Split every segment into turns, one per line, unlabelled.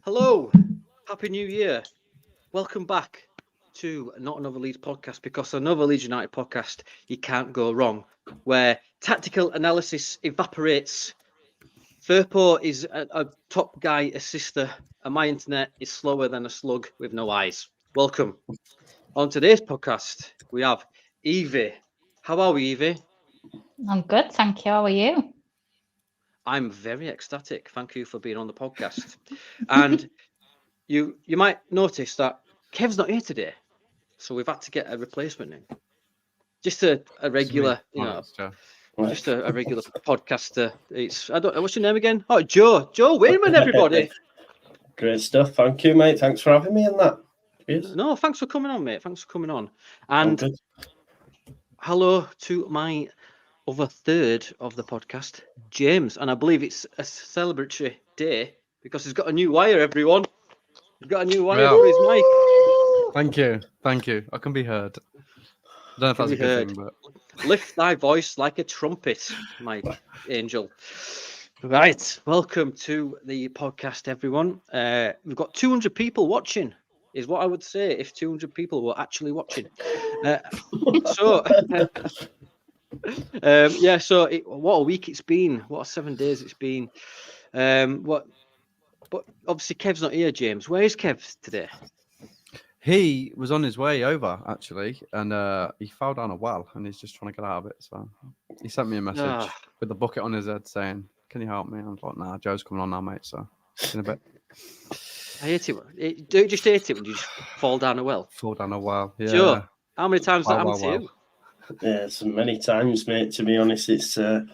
Hello, Happy New Year. Welcome back to Not Another Leeds podcast, because another Leeds United podcast, you can't go wrong, where tactical analysis evaporates. Firpo is a top guy assister, and my internet is slower than a slug with no eyes. Welcome. On today's podcast, we have Evie. How are we, Evie?
I'm good, thank you. How are you?
I'm very ecstatic. Thank you for being on the podcast. And you might notice that Kev's not here today, so we've had to get a replacement in. Just a regular, just a regular podcaster. What's your name again? Oh, Joe Wainman, everybody.
Great stuff. Thank you, mate. Thanks for having me in that. Cheers.
No, thanks for coming on, mate. Thanks for coming on. And hello to my other third of the podcast, James. And I believe it's a celebratory day because he's got a new wire, everyone. He's got a new wire for his mic.
Thank you. I can be heard. I don't know if that's a good thing, but
lift thy voice like a trumpet, my angel. Right, welcome to the podcast, everyone. We've got 200 people watching, is what I would say if 200 people were actually watching. So what a week it's been. What 7 days it's been. But obviously Kev's not here, James. Where is Kev today?
he was on his way over actually, and he fell down a well, and he's just trying to get out of it. So he sent me a message with a bucket on his head saying, "Can you help me?" I was like, "Nah, Joe's coming on now, mate." So in a bit.
I hate it. Do you just hate it when you just fall down a well?
Fall down a well, yeah.
Joe, how many times that happened to you?
Yeah, so many times, mate. To be honest, it's a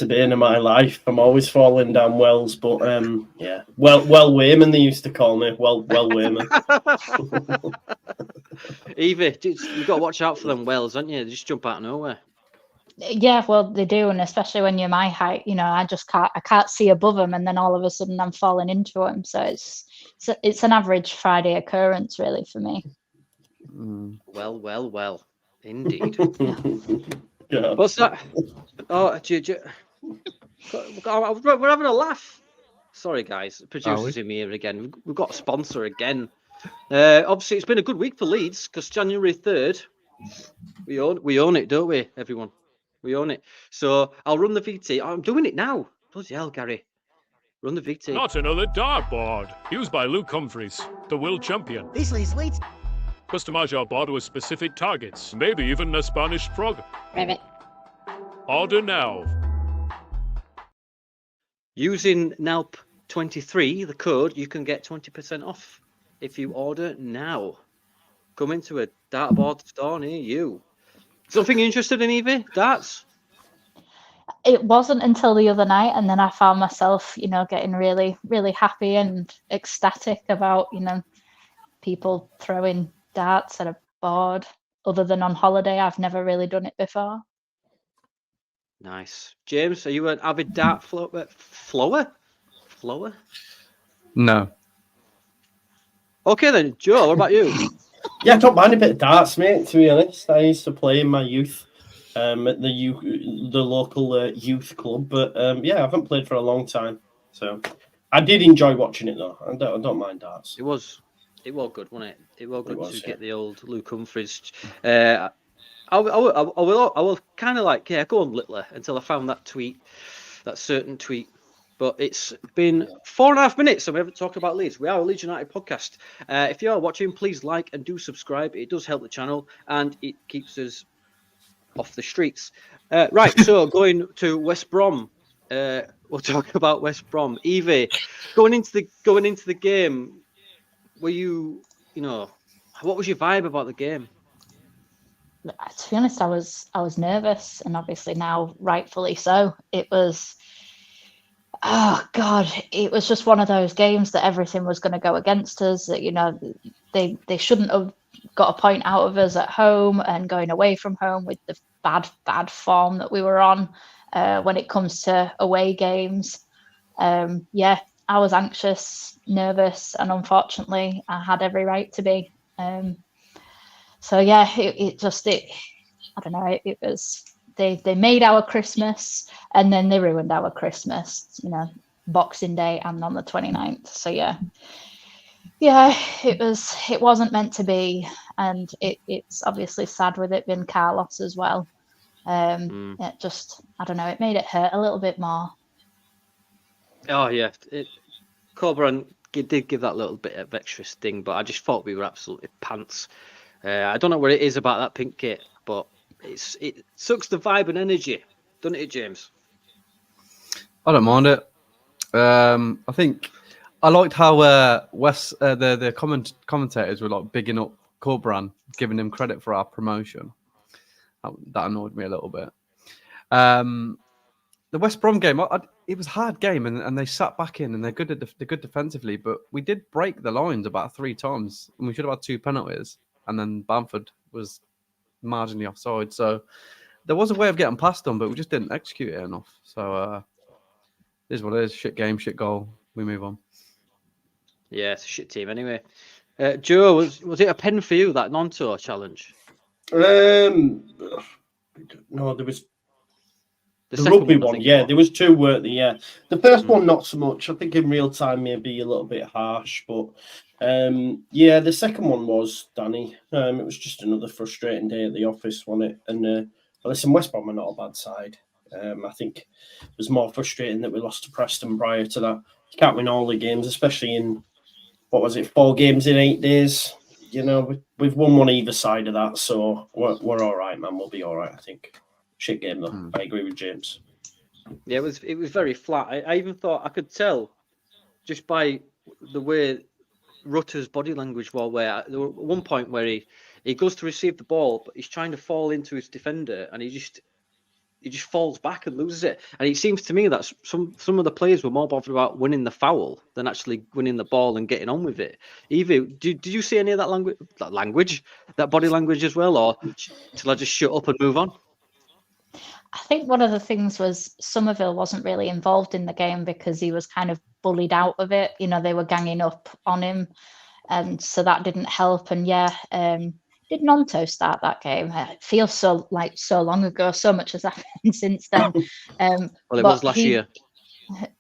bane of my life. I'm always falling down wells, but yeah, well, Wainman they used to call me. Well, Wainman.
Evie, you've got to watch out for them wells, haven't you? They just jump out of nowhere.
Yeah, well, they do, and especially when you're my height, you know, I can't see above them, and then all of a sudden I'm falling into them. So it's an average Friday occurrence, really, for me.
Well, indeed.
Yeah.
What's that? Oh, we're having a laugh. Sorry, guys. Producers in here again. We've got a sponsor again. Obviously, it's been a good week for Leeds because January 3rd, we own it, don't we, everyone? We own it. So I'll run the VT. I'm doing it now. Bloody hell, Gary. Run the VT.
Not another dartboard. Used by Luke Humphreys, the world champion.
This is Leeds.
Customize your board with specific targets. Maybe even a Spanish frog.
Ribbit.
Order now.
Using NALP23, the code, you can get 20% off if you order now. Come into a dartboard store near you. Something you're interested in, Evie? Darts?
It wasn't until the other night, and then I found myself, you know, getting really, really happy and ecstatic about, you know, people throwing darts at a board. Other than on holiday, I've never really done it before.
Nice. James, are you an avid dart flower?
No.
Okay then, Joe, what about you?
Yeah, I don't mind a bit of darts, mate, to be honest. I used to play in my youth at the local youth club, but yeah, I haven't played for a long time. So I did enjoy watching it, though. I don't mind darts.
It was good, wasn't it? It was good to get the old Luke Humphreys. I will kind of like, go on Littler until I found that certain tweet. But it's been 4.5 minutes and we haven't talked about Leeds. We are a Leeds United podcast. If you are watching, please like and do subscribe. It does help the channel and it keeps us off the streets. Right, so going to West Brom. We'll talk about West Brom. Evie, going into the game, were you know, what was your vibe about the game?
To be honest, I was nervous, and obviously now rightfully so. It was, oh God, it was just one of those games that everything was going to go against us. That, you know, they shouldn't have got a point out of us at home, and going away from home with the bad form that we were on when it comes to away games. yeah, I was anxious, nervous, and unfortunately, I had every right to be. So yeah, it I don't know. It was they made our Christmas and then they ruined our Christmas. Boxing Day and on the 29th. So yeah, it wasn't meant to be, and it's obviously sad with it being Carlos as well. It just, I don't know, it made it hurt a little bit more.
Oh yeah, Corberan did give that little bit of extra sting, but I just thought we were absolutely pants. I don't know what it is about that pink kit, but it sucks the vibe and energy, doesn't it, James?
I don't mind it. I think I liked how the commentators were like bigging up Corberan, giving him credit for our promotion. That annoyed me a little bit. The West Brom game, it was a hard game, and they sat back in, and they're good defensively, but we did break the lines about 3 times, and we should have had 2 penalties, and then Bamford was marginally offside, so there was a way of getting past them, but we just didn't execute it enough. So it is what it is. Shit game, shit goal. We move on.
Yeah, it's a shit team anyway. Joe, was it a pen for you, that non-tour challenge?
No, there was the rugby one. Yeah, there was 2, weren't there? Yeah, the first one not so much. I think in real time maybe a little bit harsh, but yeah, the second one was, Danny. It was just another frustrating day at the office, wasn't it? And listen, West Brom are not a bad side. I think it was more frustrating that we lost to Preston prior to that. You can't win all the games, especially in, what was it, 4 games in 8 days. We've won one either side of that, so we're all right, man. We'll be all right, I think. Shit game though. I agree with James.
Yeah, it was very flat. I even thought I could tell just by the way Rutter's body language was, where there was one point where he goes to receive the ball, but he's trying to fall into his defender, and he just falls back and loses it. And it seems to me that some of the players were more bothered about winning the foul than actually winning the ball and getting on with it. Evie, did you see any of that body language as well, or shall I just shut up and move on?
I think one of the things was Somerville wasn't really involved in the game because he was kind of bullied out of it. They were ganging up on him, and so that didn't help. And yeah, did Nonto start that game? It feels so long ago. So much has happened since then.
Well, it was last year.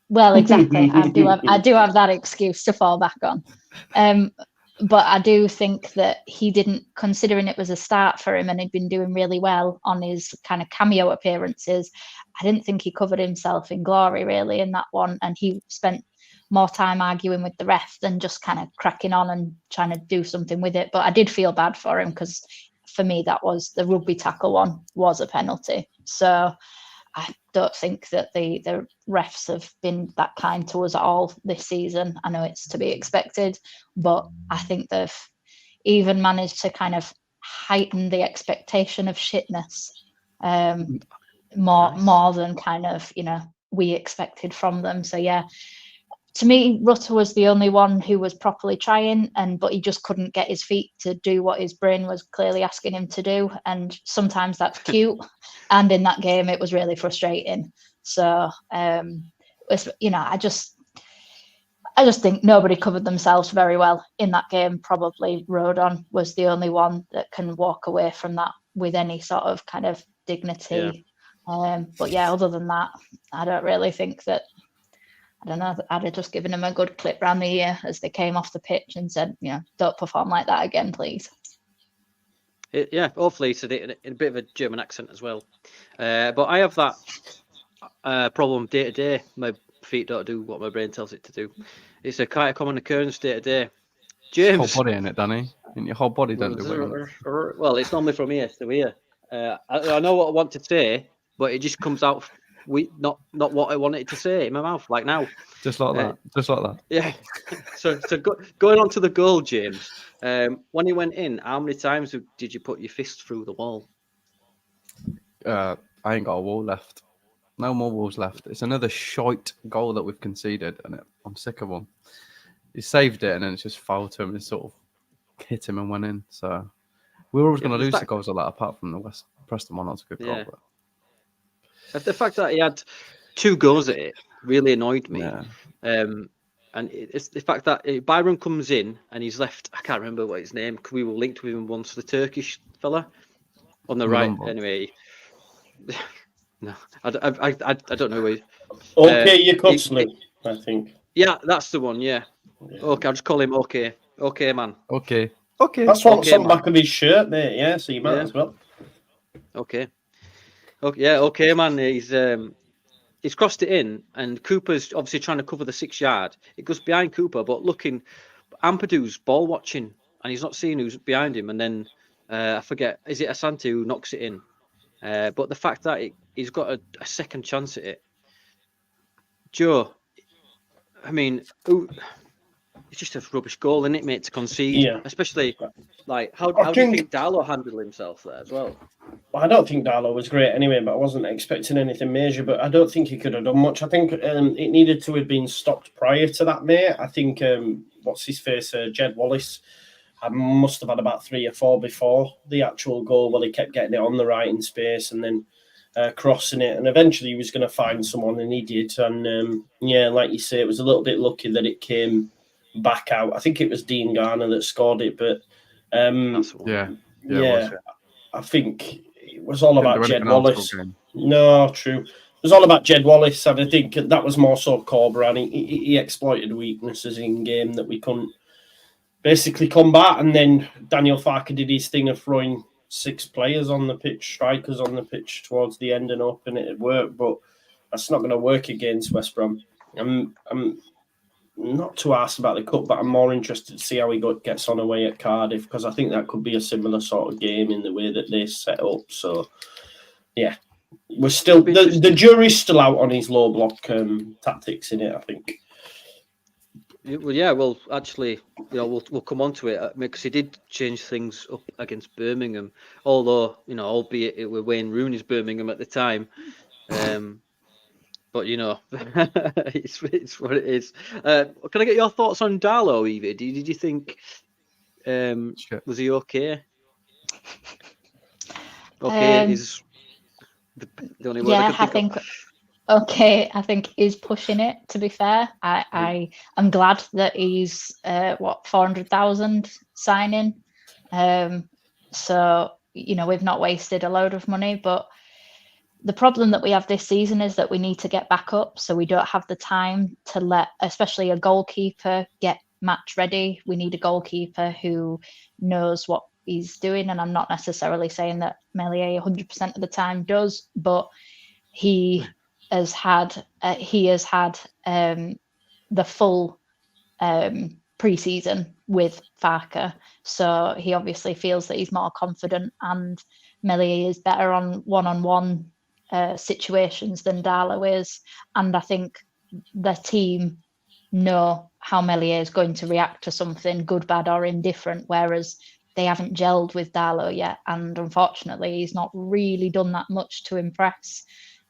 Well, exactly. I do have that excuse to fall back on. But I do think that he didn't, considering it was a start for him and he'd been doing really well on his kind of cameo appearances, I didn't think he covered himself in glory really in that one. And he spent more time arguing with the ref than just kind of cracking on and trying to do something with it. But I did feel bad for him because for me, that was the rugby tackle one was a penalty. So I don't think that the refs have been that kind to us at all this season. I know it's to be expected, but I think they've even managed to kind of heighten the expectation of shitness more than kind of, we expected from them. So yeah, to me, Rutter was the only one who was properly trying, but he just couldn't get his feet to do what his brain was clearly asking him to do. And sometimes that's cute. And in that game, it was really frustrating. So, I just think nobody covered themselves very well in that game. Probably Rodon was the only one that can walk away from that with any sort of kind of dignity. Yeah. But yeah, other than that, I don't really think that. I don't know, I'd have just given him a good clip round the ear as they came off the pitch and said, don't perform like that again, please.
Yeah, hopefully he said it in a bit of a German accent as well. But I have that problem day to day. My feet don't do what my brain tells it to do. It's quite a common occurrence day to day. James.
Whole body in it, Danny. And your whole body don't do it.
Well, it's normally from here to here. I know what I want to say, but it just comes out not what I wanted to say in my mouth, like now.
Just like that.
Yeah. So going on to the goal, James. When he went in, how many times did you put your fist through the wall?
I ain't got a wall left. No more walls left. It's another shite goal that we've conceded, and I'm sick of them. He saved it, and then it's just fouled to him, and it sort of hit him and went in. So we were always going to lose the goals like that, apart from the West Preston one. That's a good goal. But...
The fact that he had 2 goals at it, really annoyed me.
Yeah.
And it's the fact that Byron comes in and he's left. I can't remember what his name. We were linked with him once. The Turkish fella on the right.
Malumbo.
Anyway, no, I don't know who he.
Okay, Yakutsley, I think.
Yeah, that's the one. Yeah.
Yeah.
Okay, I'll just call him OK. OK, man.
Okay.
That's what's
Okay,
on the back of his shirt, mate. Yeah, so you might
Yeah.
as well.
Okay. Okay, yeah, OK, man. He's crossed it in, and Cooper's obviously trying to cover the 6 yard. It goes behind Cooper, but looking, Ampadu's ball watching, and he's not seeing who's behind him. And then I forget, is it Asante who knocks it in? But the fact that he's got a second chance at it, Joe. I mean, it's just a rubbish goal, isn't it, mate, to concede?
Yeah.
Especially like how do you think Darlow handled himself there as well?
Well, I don't think Darlow was great anyway, but I wasn't expecting anything major. But I don't think he could have done much. I think it needed to have been stopped prior to that, mate. I think, what's his face, Jed Wallace, I must have had about 3 or 4 before the actual goal, while he kept getting it on the right in space and then crossing it. And eventually he was going to find someone, and he did. And yeah, like you say, it was a little bit lucky that it came back out. I think it was Dean Garner that scored it, but
Yeah.
yeah, I think it was all about Jed Wallace. No, true. It was all about Jed Wallace, and I think that was more so Cobra, and he exploited weaknesses in game that we couldn't basically combat. And then Daniel Farker did his thing of throwing 6 players on the pitch, strikers on the pitch towards the end and up, and it worked. But that's not going to work against West Brom. I'm not too asked about the cup, but I'm more interested to see how he gets on away at Cardiff, because I think that could be a similar sort of game in the way that they set up. So, yeah, we're still the jury's still out on his low block tactics in it, I think.
Well, yeah, well, actually, we'll come on to it, because he did change things up against Birmingham, although, albeit it were Wayne Rooney's Birmingham at the time. But it's what it is. Can I get your thoughts on Darlow, Evie? Did you think was he okay? Okay, is the only word I think
okay. I think he's pushing it. To be fair, I am glad that he's 400,000 signing. So we've not wasted a load of money, but the problem that we have this season is that we need to get back up, so we don't have the time to let, especially a goalkeeper, get match ready. We need a goalkeeper who knows what he's doing, and I'm not necessarily saying that Meslier 100% of the time does, but he has had the full pre-season with Farker, so he obviously feels that he's more confident, and Meslier is better on one-on-one situations than Darlow is, and I think the team know how Meslier is going to react to something, good, bad, or indifferent, whereas they haven't gelled with Darlow yet, and unfortunately he's not really done that much to impress.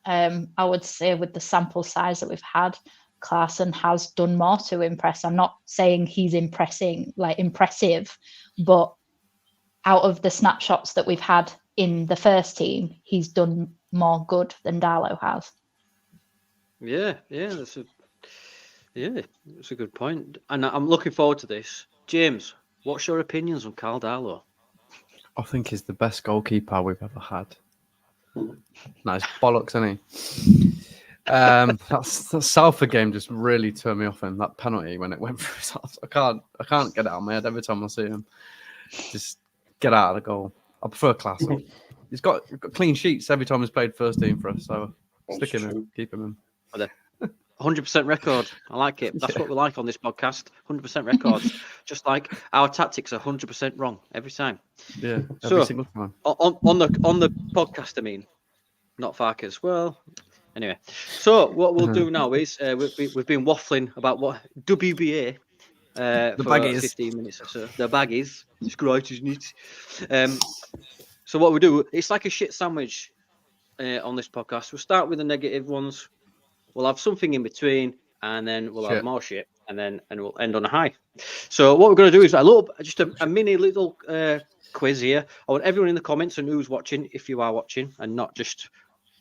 I would say with the sample size that we've had, Klaassen has done more to impress. I'm not saying he's impressive, but out of the snapshots that we've had in the first team, he's done more good than Darlow has. Yeah,
that's a good point, and I'm looking forward to this. James, what's your opinions on Karl Darlow?
I think he's the best goalkeeper we've ever had. Nice bollocks, isn't he? That Salford game just really turned me off, and that penalty when it went through his arms. I can't get it out of my head every time I see him. Just get out of the goal. I prefer Klaassen. He's got clean sheets every time he's played first team for us, so stick him in, keep him in.
100% record. I like it. That's what we like on this podcast. 100% records. Just like our tactics are 100% wrong every time.
Yeah, every single time.
On the podcast, I mean, not Farkas. Well, anyway. So what we'll do now is we've been waffling about what WBA
the
for
baggies.
15 minutes or so. The baggies. It's great, isn't it? So what we do, it's like a shit sandwich on this podcast. We'll start with the negative ones. We'll have something in between, and then we'll have more shit, and we'll end on a high. So what we're going to do is just a mini little quiz here. I want everyone in the comments and who's watching, if you are watching, and not just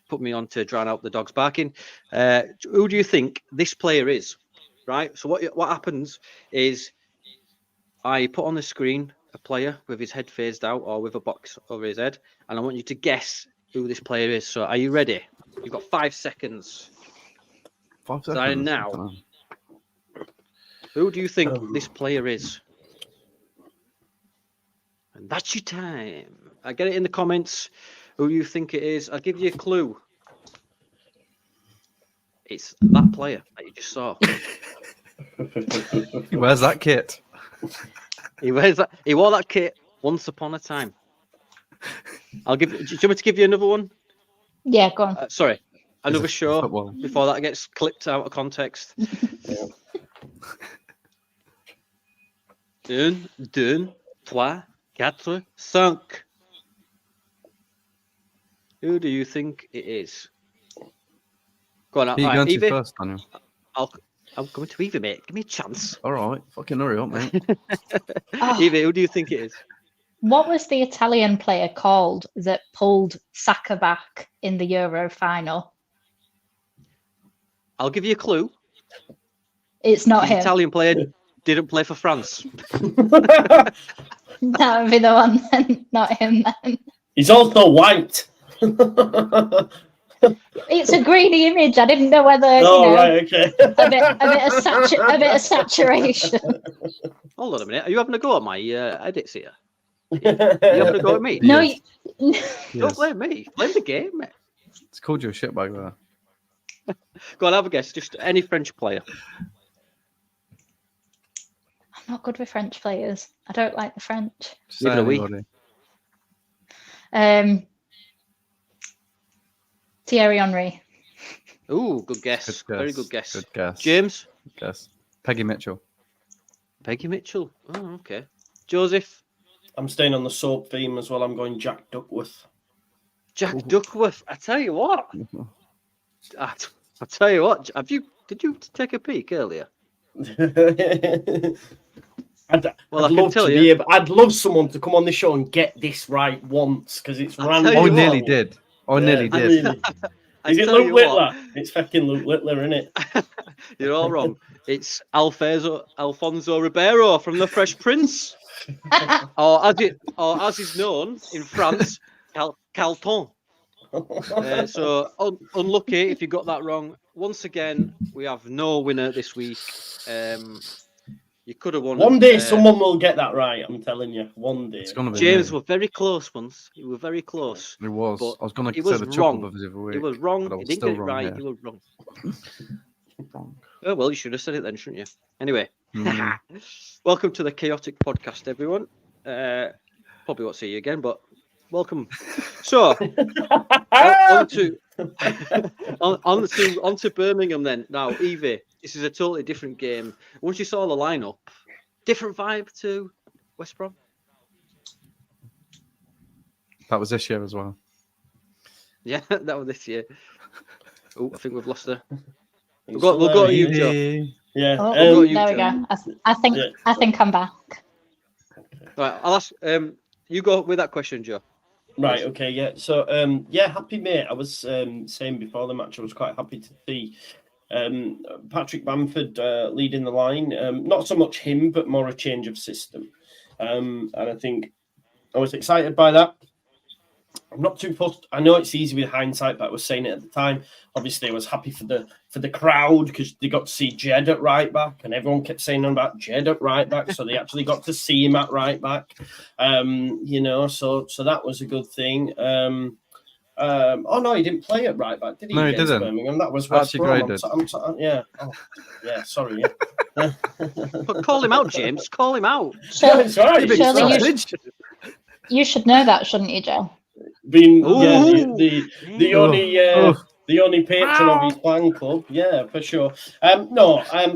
put me on to drown out the dogs barking. Who do you think this player is? Right. So what happens is I put on the screen a player with his head phased out or with a box over his head, and I want you to guess who this player is. So are you ready? You've got 5 seconds.
5 seconds.
Starting now. Who do you think this player is? And that's your time. I get it in the comments. Who you think it is? I'll give you a clue. It's that player that you just saw.
He wears that kit.
He wore that kit once upon a time. Do you want me to give you another one?
Yeah, go on.
Sorry, another show
football.
before that gets clipped out of context. 1, 2, 3, 4, 5. Who do you think it is? Go on,
Who are you going to
Evie.
first, Daniel?
I'm coming to Evie, mate. Give me a chance.
All right, fucking hurry up, mate.
Evie, who do you think it is?
What was the Italian player called that pulled Saka back in the Euro final?
I'll give you a clue.
It's not
The
him.
Italian player didn't play for France.
That would be the one then. Not him then.
He's also white.
It's a greeny image. I didn't know whether
Right, okay.
a bit of saturation.
Hold on a minute. Are you having a go at my edits here? Are you having a go at me?
No,
Yes.
Don't blame me. Blame the game, mate.
It's called you a shitbag there.
Go on, have a guess. Just any French player.
I'm not good with French players. I don't like the French.
Just say
Neither are we.
anybody.
Thierry Henry.
Ooh, good guess.
Good guess.
Very good guess.
Good guess.
James?
Good guess. Peggy Mitchell.
Peggy Mitchell. Oh, okay. Joseph?
I'm staying on the soap theme as well. I'm going Jack Duckworth.
Jack Duckworth. I tell you what. I tell you what. Did you take a peek earlier?
I'd love someone to come on the show and get this right once because it's random.
tell
I
you
nearly
what.
did. I nearly did.
I
Is it
tell
Luke
you what.
Littler? It's fucking Luke Littler, isn't it?
You're all wrong. It's Alfonso Ribeiro from The Fresh Prince. or as is known in France, Calton. So unlucky if you got that wrong. Once again, we have no winner this week. You could have won.
One day someone will get that right. I'm telling you. One day.
It's gonna be
James
me.
were very close once. You were very close.
It was.
but
I was going
he
to say
was
the
wrong.
Chuckle Brothers every week.
He was wrong.
but I
He
was
didn't
still
get it
wrong,
right.
yeah.
He was wrong.
Wrong.
Oh well, you should have said it then, shouldn't you? Anyway,
Mm.
welcome to the Chaotic Podcast, everyone. Probably won't see you again, but welcome. So on to Birmingham then. Now, Evie, this is a totally different game. Once you saw the lineup, different vibe to West Brom.
That was this year as well.
Yeah, that was this year. Oh, I think we've lost her. We'll go to you, Joe.
Yeah.
Oh,
We'll go to you,
there we
Joe.
go. I think I'm back.
Right, I'll ask. You go with that question, Joe.
Right. Okay. Yeah. So, happy mate. I was saying before the match, I was quite happy to see Patrick Bamford leading the line. Not so much him, but more a change of system. And I think I was excited by that. I'm not too fussed. I know it's easy with hindsight, but I was saying it at the time. Obviously, I was happy for the crowd because they got to see Jed at right back, and everyone kept saying about Jed at right back, so they actually got to see him at right back. So that was a good thing. Oh no, he didn't play at right back, did he?
No, he
against
didn't.
Birmingham. That was West
Archie
Brom.
Gray did.
Sorry.
But call him out, James. Call him out.
So,
It's all right.
surely you should know that, shouldn't you, Joe?
Being
Ooh.
the only patron of his fan club, yeah, for sure. I'm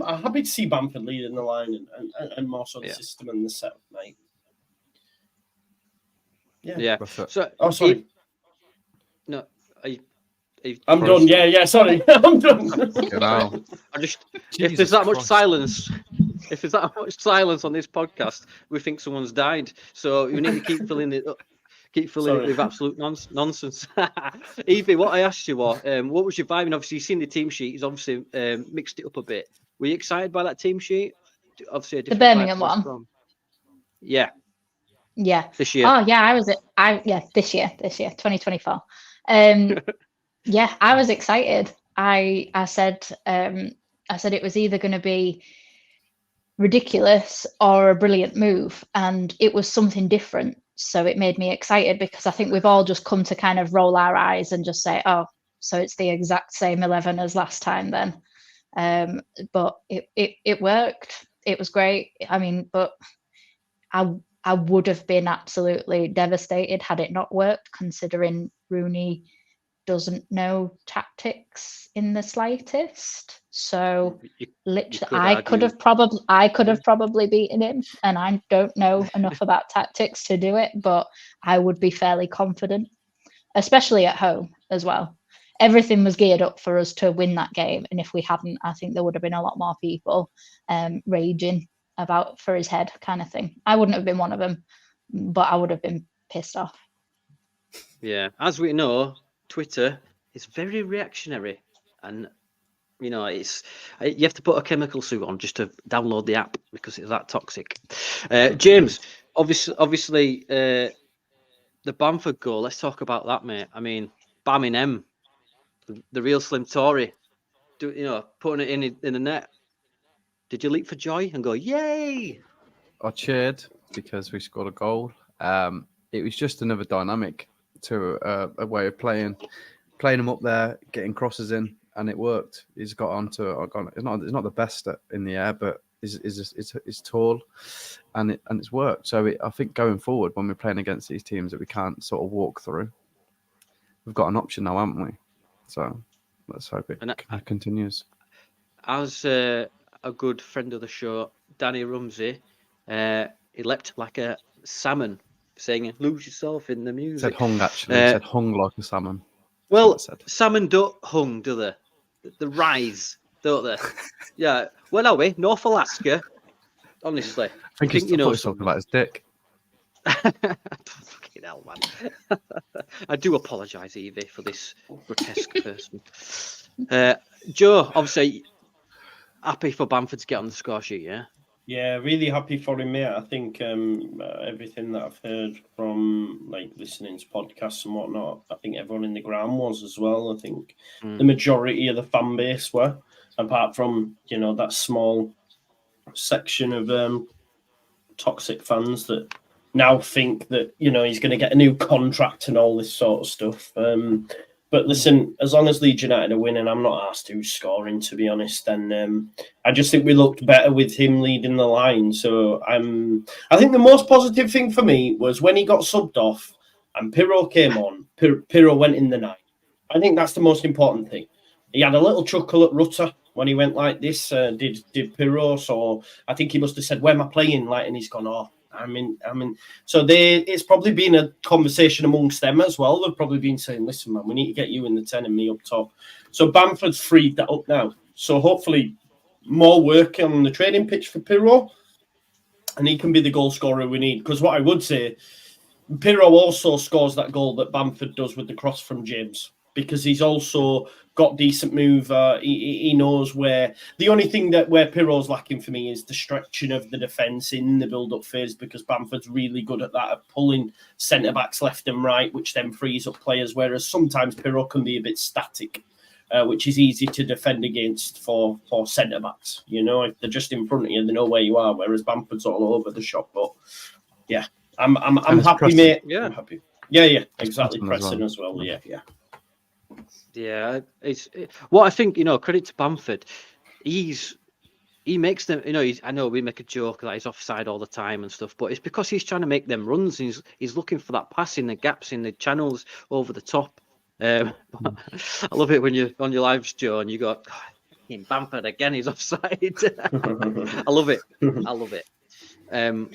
happy to see Bamford leading the line and more so the system and the setup, mate.
Yeah. So,
Sorry. I'm
Sorry.
done. Yeah. Sorry, I'm done.
Get out.
If there's that much silence, if there's that much silence on this podcast, we think someone's died. So you need to keep filling it up. keep filling it with absolute nonsense. Evie, what I asked you what was your vibe? And obviously, you've seen the team sheet. He's obviously mixed it up a bit. Were you excited by that team sheet? Obviously, a
The
different
Birmingham
vibe to West
one.
Brom. Yeah.
Yeah.
This year.
Oh yeah, this year, 2024. Yeah, I was excited. I said it was either going to be ridiculous or a brilliant move, and it was something different. So it made me excited because I think we've all just come to kind of roll our eyes and just say, oh, so it's the exact same 11 as last time then. But it worked. It was great. I mean, but I would have been absolutely devastated had it not worked, considering Rooney doesn't know tactics in the slightest. So literally, I could have probably beaten him, and I don't know enough about tactics to do it, but I would be fairly confident, especially at home as well. Everything was geared up for us to win that game, and if we hadn't, I think there would have been a lot more people raging about for his head kind of thing. I wouldn't have been one of them, but I would have been pissed off.
Yeah, as we know, Twitter is very reactionary, and you know you have to put a chemical suit on just to download the app because it's that toxic. James, obviously, the Bamford goal. Let's talk about that, mate. I mean, Bamming M, the real Slim Tory, putting it in the net. Did you leap for joy and go, yay?
I cheered because we scored a goal. It was just another dynamic to a way of playing them up there, getting crosses in, and it worked. He's got onto. It's not the best in the air, but is tall, and it's worked. So I think going forward, when we're playing against these teams that we can't sort of walk through, we've got an option now, haven't we? So let's hope it continues.
As a good friend of the show, Danny Rumsey, he leapt like a salmon, saying, lose yourself in the music.
Said hung, actually. Said hung like a salmon.
Well, salmon don't hung, do they? They rise, don't they? Yeah. Where are we? North Alaska? Honestly.
I think he's talking about his dick.
Fucking hell, man. I do apologise, Evie, for this grotesque person. Joe, obviously, happy for Bamford to get on the score sheet, yeah?
Yeah, really happy for him, mate. I think everything that I've heard from listening to podcasts and whatnot, I think everyone in the ground was as well. I think the majority of the fan base were, apart from that small section of toxic fans that now think that he's going to get a new contract and all this sort of stuff. But listen, as long as Leeds United are winning, I'm not asked who's scoring, to be honest. And I just think we looked better with him leading the line. So I think the most positive thing for me was when he got subbed off and Pirro came on, Pirro went in the night. I think that's the most important thing. He had a little chuckle at Rutter when he went like this, did Pirro. So I think he must have said, where am I playing? And he's gone, oh. I mean, so it's probably been a conversation amongst them as well. They've probably been saying, listen, man, we need to get you in the 10 and me up top. So Bamford's freed that up now. So hopefully more work on the training pitch for Pirro, and he can be the goal scorer we need. Because what I would say, Pirro also scores that goal that Bamford does with the cross from James, because he's also got decent move. He knows where. The only thing where Pirro's lacking for me is the stretching of the defence in the build-up phase, because Bamford's really good at that, at pulling centre-backs left and right, which then frees up players, whereas sometimes Pirro can be a bit static, which is easy to defend against for centre-backs. If they're just in front of you, they know where you are, whereas Bamford's all over the shop. But, yeah, I'm happy, pressing. Mate. Yeah. I'm happy. Yeah, exactly. Pressing as well. Yeah.
Yeah, what I think, credit to Bamford, he makes them, I know we make a joke that he's offside all the time and stuff, but it's because he's trying to make them runs. He's looking for that pass in the gaps, in the channels over the top. I love it when you're on your lives, Joe, and you go, Bamford again, he's offside. I love it.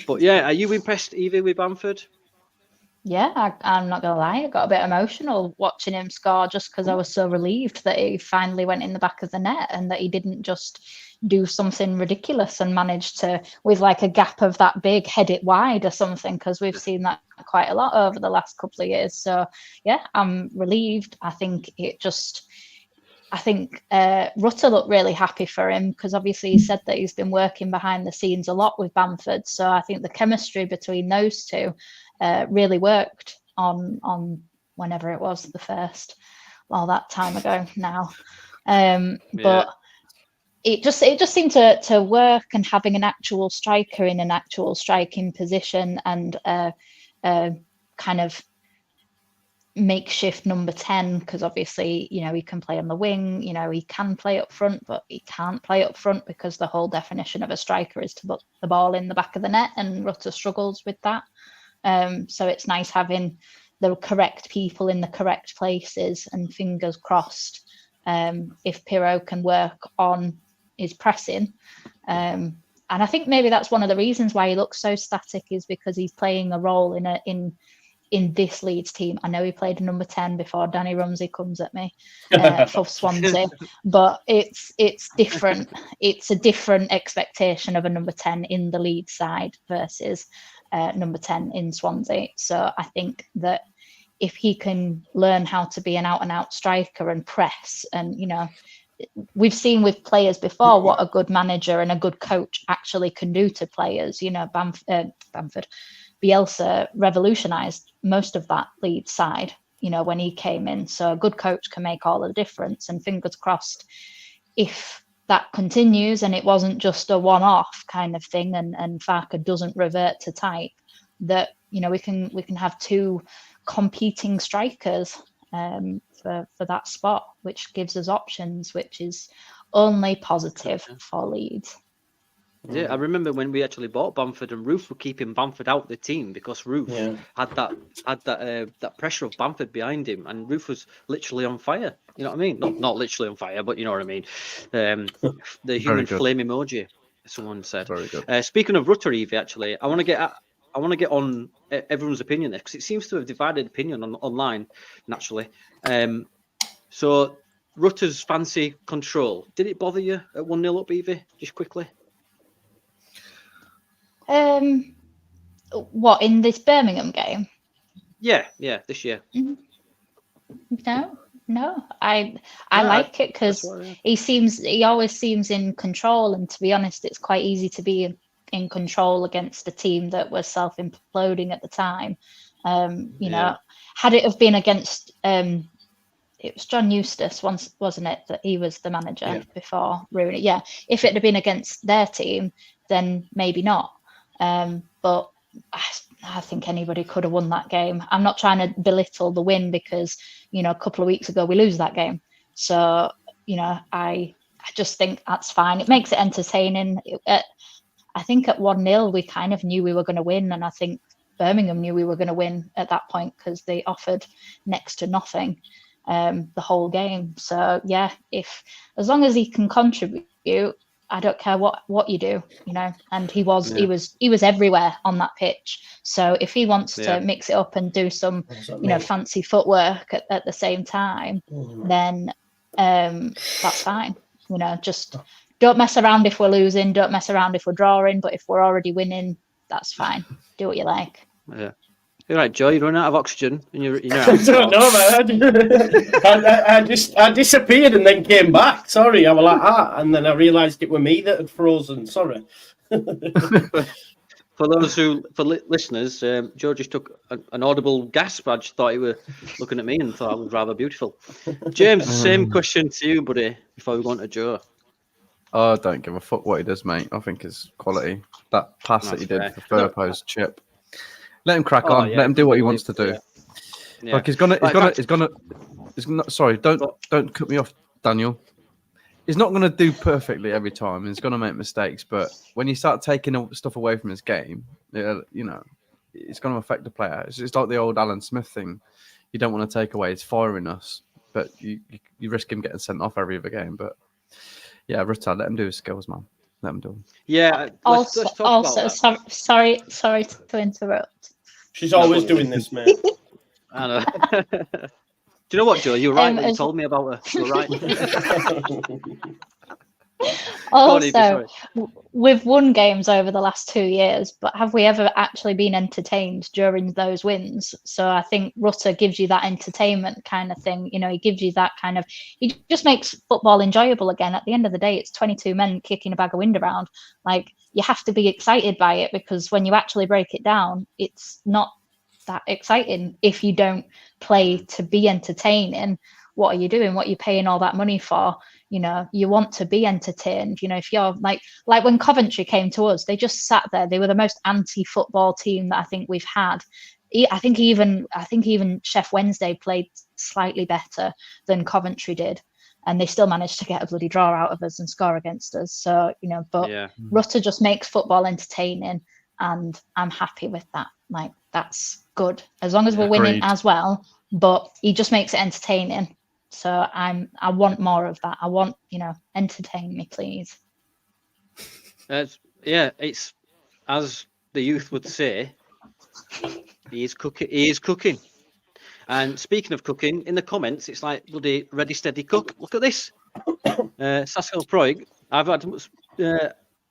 But yeah, are you impressed, Evie, with Bamford?
Yeah, I'm not going to lie. I got a bit emotional watching him score just because I was so relieved that he finally went in the back of the net and that he didn't just do something ridiculous and manage to, with like a gap of that big, head it wide or something, because we've seen that quite a lot over the last couple of years. So yeah, I'm relieved. I think Rutter looked really happy for him, because obviously he said that he's been working behind the scenes a lot with Bamford. So I think the chemistry between those two really worked on whenever it was, the first, all that time ago now. But it just seemed to work, and having an actual striker in an actual striking position, and kind of makeshift number 10, because obviously, you know, he can play on the wing, you know, he can play up front, but he can't play up front because the whole definition of a striker is to put the ball in the back of the net, and Rutter struggles with that. So it's nice having the correct people in the correct places, and fingers crossed, if Pirro can work on his pressing. And I think maybe that's one of the reasons why he looks so static, is because he's playing a role in this Leeds team. I know he played number 10 before Danny Rumsey comes at me for Swansea, but it's different. It's a different expectation of a number 10 in the Leeds side versus number 10 in Swansea. So I think that if he can learn how to be an out-and-out striker and press, and, you know, we've seen with players before what a good manager and a good coach actually can do to players. You know, Bamford, Bielsa revolutionised most of that Leeds side, you know, when he came in. So a good coach can make all the difference, and fingers crossed, if that continues and it wasn't just a one-off kind of thing, and Farke doesn't revert to type, that, you know, we can have two competing strikers for that spot, which gives us options, which is only positive for Leeds.
Yeah, I remember when we actually bought Bamford, and Roof were keeping Bamford out of the team because Roof had that pressure of Bamford behind him, and Roof was literally on fire. You know what I mean? Not literally on fire, but you know what I mean. The human flame emoji, someone said.
Very good.
Speaking of Rutter, Evie, actually, I want to get on everyone's opinion there, because it seems to have divided opinion online naturally. So Rutter's fancy control, did it bother you at 1-0 up, Evie? Just quickly.
What, in this Birmingham game?
Yeah, this year.
No, I like it, because he always seems in control, and to be honest, it's quite easy to be in control against a team that was self-imploding at the time. You know, had it have been against it was John Eustace once, wasn't it, that he was the manager before Rooney? Yeah, if it had been against their team, then maybe not. But I think anybody could have won that game. I'm not trying to belittle the win, because, you know, a couple of weeks ago we lose that game. So, you know, I just think that's fine. It makes it entertaining. I think at 1-0 we kind of knew we were going to win, and I think Birmingham knew we were going to win at that point, because they offered next to nothing the whole game. So yeah, as long as he can contribute, I don't care what you do, you know. And he was everywhere on that pitch. So if he wants to mix it up and do some, you know, fancy footwork at the same time, then that's fine. You know, just don't mess around if we're losing. Don't mess around if we're drawing. But if we're already winning, that's fine. Do what you like.
Yeah. You're right, Joe. You run out of oxygen in your
I don't know, man. I disappeared and then came back. Sorry, I was like and then I realised it was me that had frozen. Sorry.
For listeners, Joe just took an audible gasp. I just thought he were looking at me and thought I was rather beautiful. James, same question to you, buddy. Before we go on to Joe.
Oh, I don't give a fuck what he does, mate. I think it's quality. That pass that he did for Firpo's chip. Let him crack on. Let him do what he wants to do. Yeah. Like he's gonna. Sorry, don't cut me off, Daniel. He's not gonna do perfectly every time. He's gonna make mistakes, but when you start taking stuff away from his game, you know, it's gonna affect the player. It's like the old Alan Smith thing. You don't want to take away his firing us, but you risk him getting sent off every other game. But yeah, Rutter, let him do his skills, man. Let him do them.
Yeah. Let's talk about that.
Sorry to interrupt.
She's always doing this, mate.
I know. Do you know what, Joe? You're right when you told me about her. You're right.
Also, we've won games over the last 2 years, but have we ever actually been entertained during those wins? So I think Rutter gives you that entertainment kind of thing. You know, he gives you that kind of, he just makes football enjoyable again. At the end of the day, it's 22 men kicking a bag of wind around. Like, you have to be excited by it, because when you actually break it down, it's not that exciting if you don't play to be entertaining. What are you doing? What are you paying all that money for? You know, you want to be entertained. You know, if you're like when Coventry came to us, they just sat there. They were the most anti-football team that I think we've had. I think even Chef Wednesday played slightly better than Coventry did, and they still managed to get a bloody draw out of us and score against us. So, you know, but Rutter just makes football entertaining, and I'm happy with that. Like, that's good as long as we're winning as well. But he just makes it entertaining. So I want more of that. I want, you know, entertain me, please.
It's as the youth would say, he is cooking. And speaking of cooking, in the comments, it's like bloody ready, steady, cook. Look at this. Saskel Proig. I've had.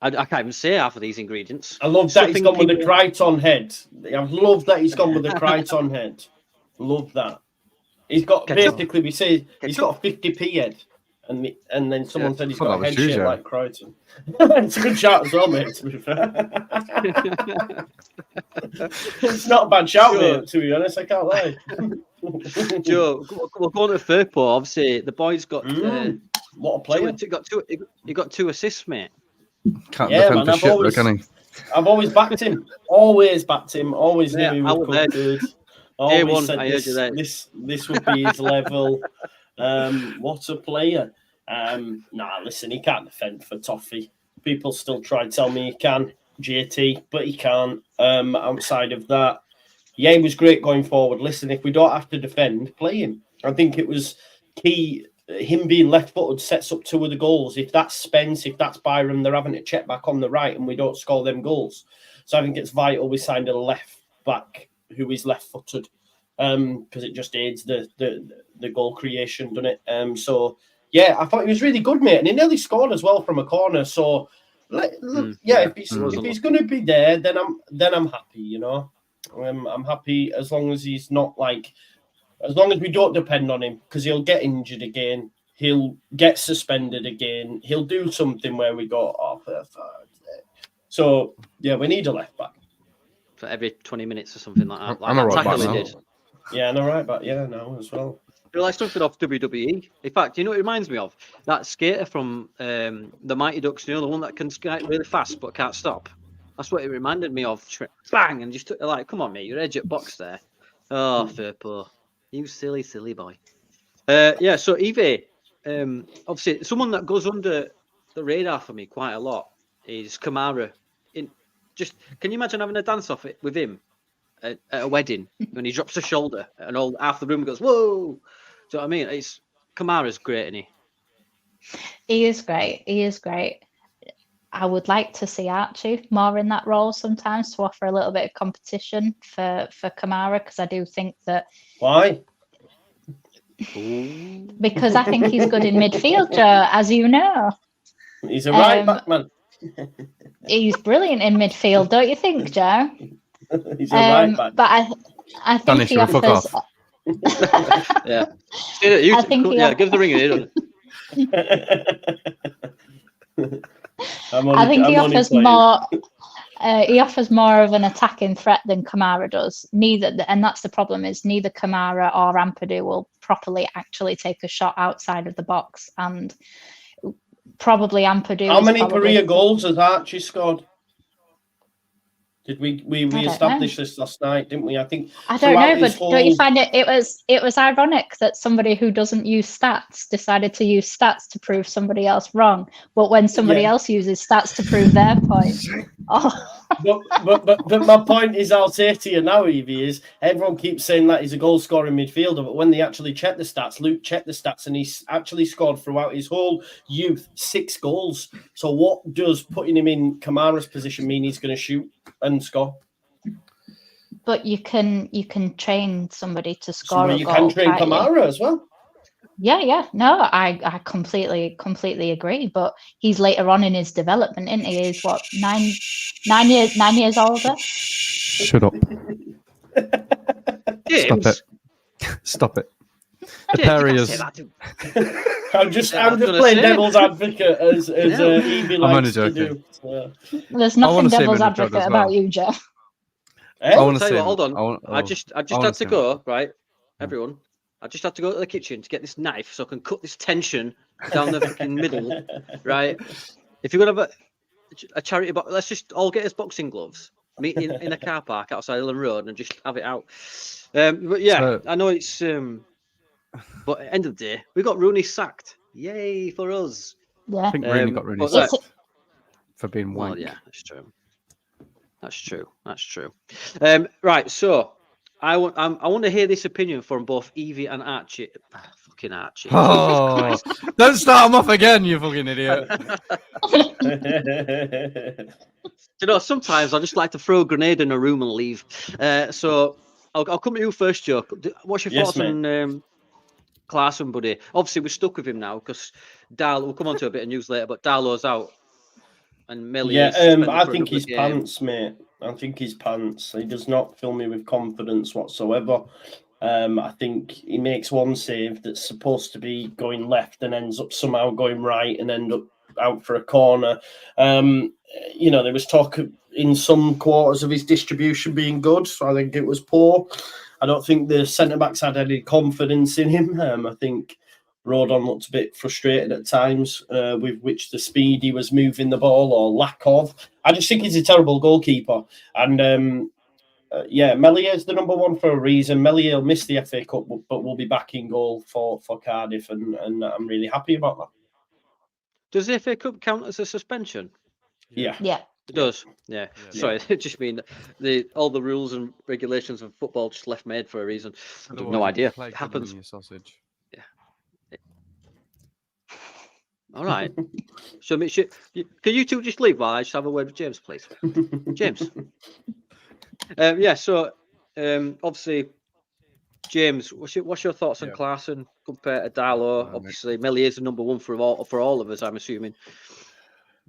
I can't even say half of these ingredients.
I love that he's gone with the Crichton head. I love that he's gone with the Crichton head. Love that. He's got basically, we say he's got a 50p head, and then someone said he's got a head shape like Crichton. It's a good shout as well, mate. To be fair, it's not a bad shout, mate. To be honest, I can't lie.
Joe, we're going to Firpo. Obviously, the boys got
what a player.
He got 2 assists, mate.
Can't defend for shit, though, can he?
I've always backed him. Always knew he would come good. Always said this would be his level. What a player. Listen, he can't defend for Toffee. People still try to tell me he can, JT, but he can't. Outside of that, he was great going forward. Listen, if we don't have to defend, play him. I think it was key. Him being left-footed sets up 2 of the goals. If that's Spence, if that's Byram, they're having to check back on the right, and we don't score them goals. So I think it's vital we signed a left back who is left-footed, because it just aids the goal creation, doesn't it? So yeah, I thought he was really good, mate, and he nearly scored as well from a corner. So if he's going to be there, then I'm happy. You know, I'm happy as long as he's not like. As long as we don't depend on him, because he'll get injured again, he'll get suspended again, he'll do something where we go off. So yeah, we need a left back
for every 20 minutes or something like that.
I'm a right back now.
Did.
Yeah, and a right back. Yeah, now as well.
I like something off WWE. In fact, you know what it reminds me of? That skater from the Mighty Ducks, you know, the one that can skate really fast but can't stop. That's what it reminded me of. Bang! And just like, come on, mate, you're edge at box there. Oh, Firpo. You silly boy. So Evie, obviously someone that goes under the radar for me quite a lot is Kamara. Can you imagine having a dance off it with him at a wedding when he drops a shoulder and half the room goes, whoa? Do you know what I mean? Kamara's great, isn't he?
He is great. I would like to see Archie more in that role sometimes to offer a little bit of competition for Kamara, because I do think that.
Why?
Because I think he's good in midfield, Joe, as you know.
He's a right back man.
He's brilliant in midfield, don't you think, Joe?
He's a right back.
But I think he offers.
Yeah. Give the ring in here.
I think he offers more. He offers more of an attacking threat than Kamara does. And that's the problem, is neither Kamara or Ampadu will properly actually take a shot outside of the box, and probably Ampadu.
How many career goals has Archie scored? Did we established this last night, didn't we? I don't
know, but don't you find it was ironic that somebody who doesn't use stats decided to use stats to prove somebody else wrong, but when somebody else uses stats to prove their point.
But my point is, I'll say to you now, Evie, is everyone keeps saying that he's a goal scoring midfielder, but when they actually check the stats, Luke checked the stats, and he's actually scored throughout his whole youth 6 goals. So what does putting him in Kamara's position mean he's going to shoot and score?
But you can train somebody to score.
You can train Kamara as well.
Yeah. No, I completely agree. But he's later on in his development, isn't he? He's what, 9 years older?
Shut up.
James,
Stop it. The
James, you
Perry
can't
is.
say that to-
I'm just
Yeah, I was gonna
playing
say.
devil's advocate as
Yeah.
Evie
I'm
likes
only
to
joking.
do. So.
There's
I wanna
nothing
see him
devil's
in the job
advocate
as
about
well.
you, Joe.
Eh?
I want to
Tell
see
you
him.
what, hold on. I
wanna
just
see
had to
him.
go, right? Everyone, I just had to go to the kitchen to get this knife so I can cut this tension down the fucking middle, right? If you're gonna have a charity box, let's just all get us boxing gloves, meet in a car park outside Ellen Road, and just have it out. But yeah,
So-
I know it's. But at the end of the day, we got Rooney sacked. Yay for us!
Yeah.
I think Rooney got Rooney
but
sacked
It's-
for being wank.
Well, yeah, that's true. That's true. Right, so I want to hear this opinion from both Evie and Archie. Fucking Archie.
Oh, don't start him off again, you fucking idiot.
You know, sometimes I just like to throw a grenade in a room and leave. So I'll come to you first, Joe. What's your
Yes,
thoughts on Clarkson, buddy? Obviously, we're stuck with him now because we'll come on to a bit of news later, but Darlow's out. And Melly is suspended
I
for
think
another
his
game.
pants, mate. I think his pants. He does not fill me with confidence whatsoever. I think he makes one save that's supposed to be going left and ends up somehow going right and end up out for a corner. There was talk in some quarters of his distribution being good, so I think it was poor. I don't think the centre backs had any confidence in him. I think Rodon looked a bit frustrated at times with which the speed he was moving the ball or lack of. I just think he's a terrible goalkeeper. And Meslier is the number one for a reason. Meslier will miss the FA Cup, but will be back in goal for Cardiff, and I'm really happy about that.
Does the FA Cup count as a suspension?
Yeah.
It does. Yeah. Sorry, it just mean all the rules and regulations of football just left made for a reason. I have no idea. It happens.
Your sausage.
All right. So can you two just leave while I just have a word with James, please? James. So obviously, James, what's your thoughts on Clarkson compared to Darlow? Obviously, Meslier is the number one for all of us, I'm assuming.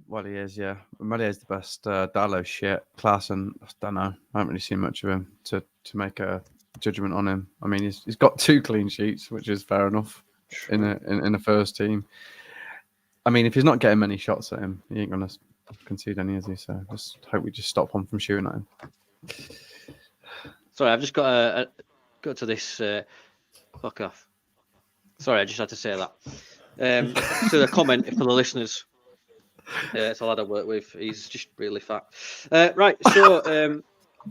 Well, he is, yeah. Meslier is the best. Darlow shit. Clarkson, I don't know. I haven't really seen much of him to make a judgment on him. I mean, he's got 2 clean sheets, which is fair enough in the first team. I mean, if he's not getting many shots at him, he ain't gonna concede any, is he? So just hope we just stop him from shooting at him.
Sorry, I've just got to this. Fuck off. Sorry, I just had to say that. So the comment for the listeners. It's a lad I work with. He's just really fat. Right, so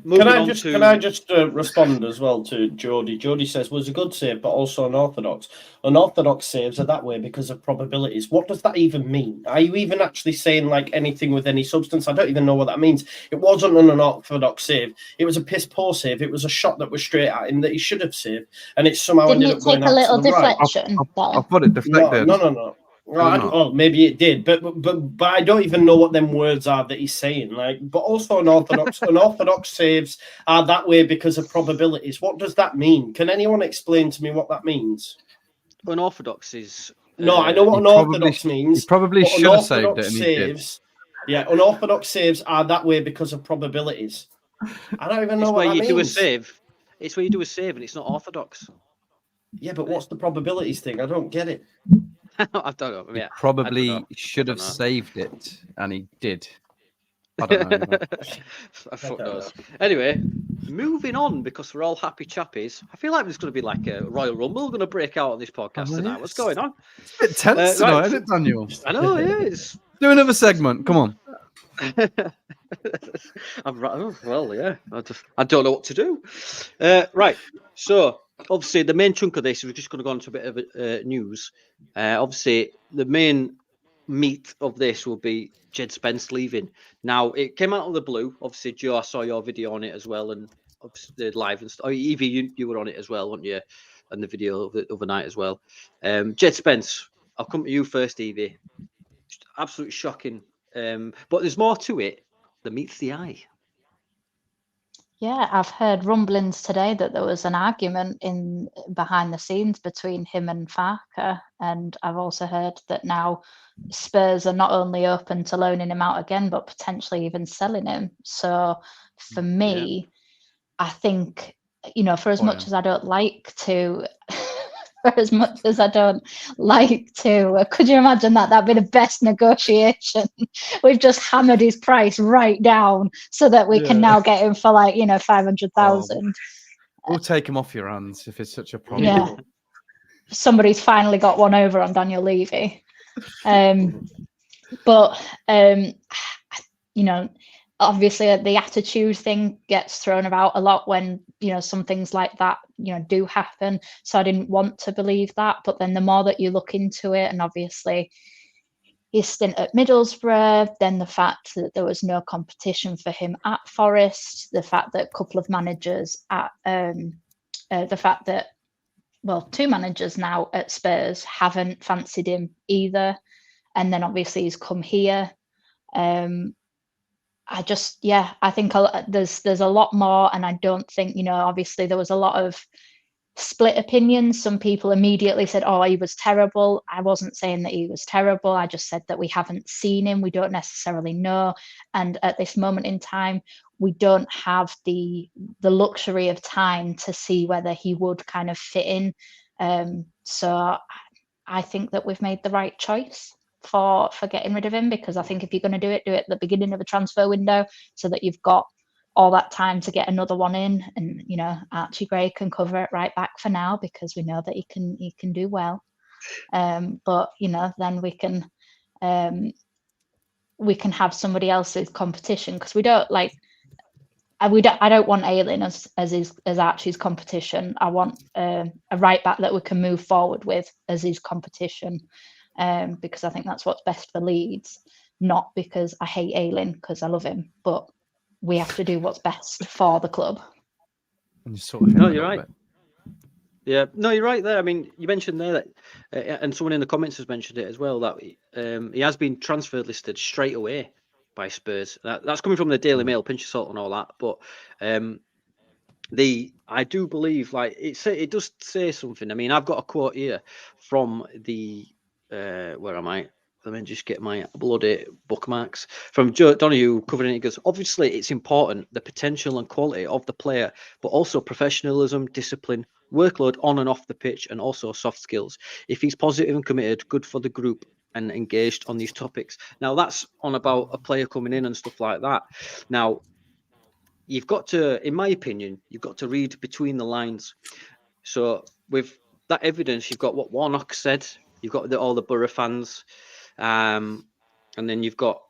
moving on to...
Can I just respond as well to Jody? Jody says, was a good save, but also unorthodox. Unorthodox saves are that way because of probabilities. What does that even mean? Are you even actually saying like anything with any substance? I don't even know what that means. It wasn't an unorthodox save. It was a piss poor save. It was a shot that was straight at him that he should have saved, and it somehow ended up going out to the right.
Didn't it take a little deflection?
I thought it deflected.
No. Well, maybe it did, but I don't even know what them words are that he's saying. Like, but also unorthodox saves are that way because of probabilities. What does that mean? Can anyone explain to me what that means?
Unorthodox is...
No, I know what unorthodox means.
He probably should have saved it, and he did.
Yeah, unorthodox saves are that way because of probabilities. I don't even know what that means.
Do a save. It's where you do a save, and it's not orthodox.
Yeah, but what's the probabilities thing? I don't get it.
I don't know.
He probably should have saved it, and he did. I don't know.
Fuck knows. Anyway, moving on because we're all happy chappies. I feel like there's going to be like a Royal Rumble going to break out on this podcast tonight. What's going on?
It's a bit tense tonight, isn't it, Daniel?
I know, yeah.
Do another segment. Come on.
Well, yeah. I don't know what to do. Right. So, obviously, the main chunk of this, we're just going to go on to a bit of news. Obviously, the main meat of this will be Jed Spence leaving. Now, it came out of the blue. Obviously, Joe, I saw your video on it as well, and obviously live and stuff. Oh, Evie, you were on it as well, weren't you? And the video of the other night as well. Jed Spence, I'll come to you first, Evie. Just absolutely shocking. But there's more to it than meets the eye.
Yeah, I've heard rumblings today that there was an argument in behind the scenes between him and Farker, and I've also heard that now Spurs are not only open to loaning him out again, but potentially even selling him. So for me, I think, for as much as I don't like to, for as much as I don't like to, could you imagine that? That'd be the best negotiation. We've just hammered his price right down so that we can now get him for 500,000.
We'll take him off your hands if it's such a problem.
Yeah. Somebody's finally got one over on Daniel Levy. But obviously the attitude thing gets thrown about a lot when some things like that do happen. So I didn't want to believe that, but then the more that you look into it, and obviously his stint at Middlesbrough, then the fact that there was no competition for him at Forest, the fact that a couple of managers at the fact that two managers now at Spurs haven't fancied him either, and then obviously he's come here. I think there's a lot more, and I don't think, obviously there was a lot of split opinions. Some people immediately said, oh, he was terrible. I wasn't saying that he was terrible. I just said that we haven't seen him. We don't necessarily know. And at this moment in time, we don't have the luxury of time to see whether he would kind of fit in. So I think that we've made the right choice for getting rid of him, because I think if you're going to do it at the beginning of a transfer window so that you've got all that time to get another one in, and Archie Gray can cover it right back for now because we know that he can do well. But then we can have somebody else's competition, because we don't like. I don't want Ayling as Archie's competition. I want a right back that we can move forward with as his competition, because I think that's what's best for Leeds. Not because I hate Ayling, because I love him, but we have to do what's best for the club.
And you sort of
no, you're right. Yeah, no, you're right there. I mean, you mentioned there that, and someone in the comments has mentioned it as well, that he has been transfer listed straight away by Spurs. That's coming from the Daily Mail, pinch of salt and all that. But I do believe, it does say something. I mean, I've got a quote here from the where am I? Let me just get my bloody bookmarks from Joe Donahue covering it. He goes, obviously, it's important, the potential and quality of the player, but also professionalism, discipline, workload on and off the pitch, and also soft skills. If he's positive and committed, good for the group and engaged on these topics. Now, that's on about a player coming in and stuff like that. Now, you've got to, in my opinion, you've got to read between the lines. So with that evidence, you've got what Warnock said, you've got all the Borough fans, and then you've got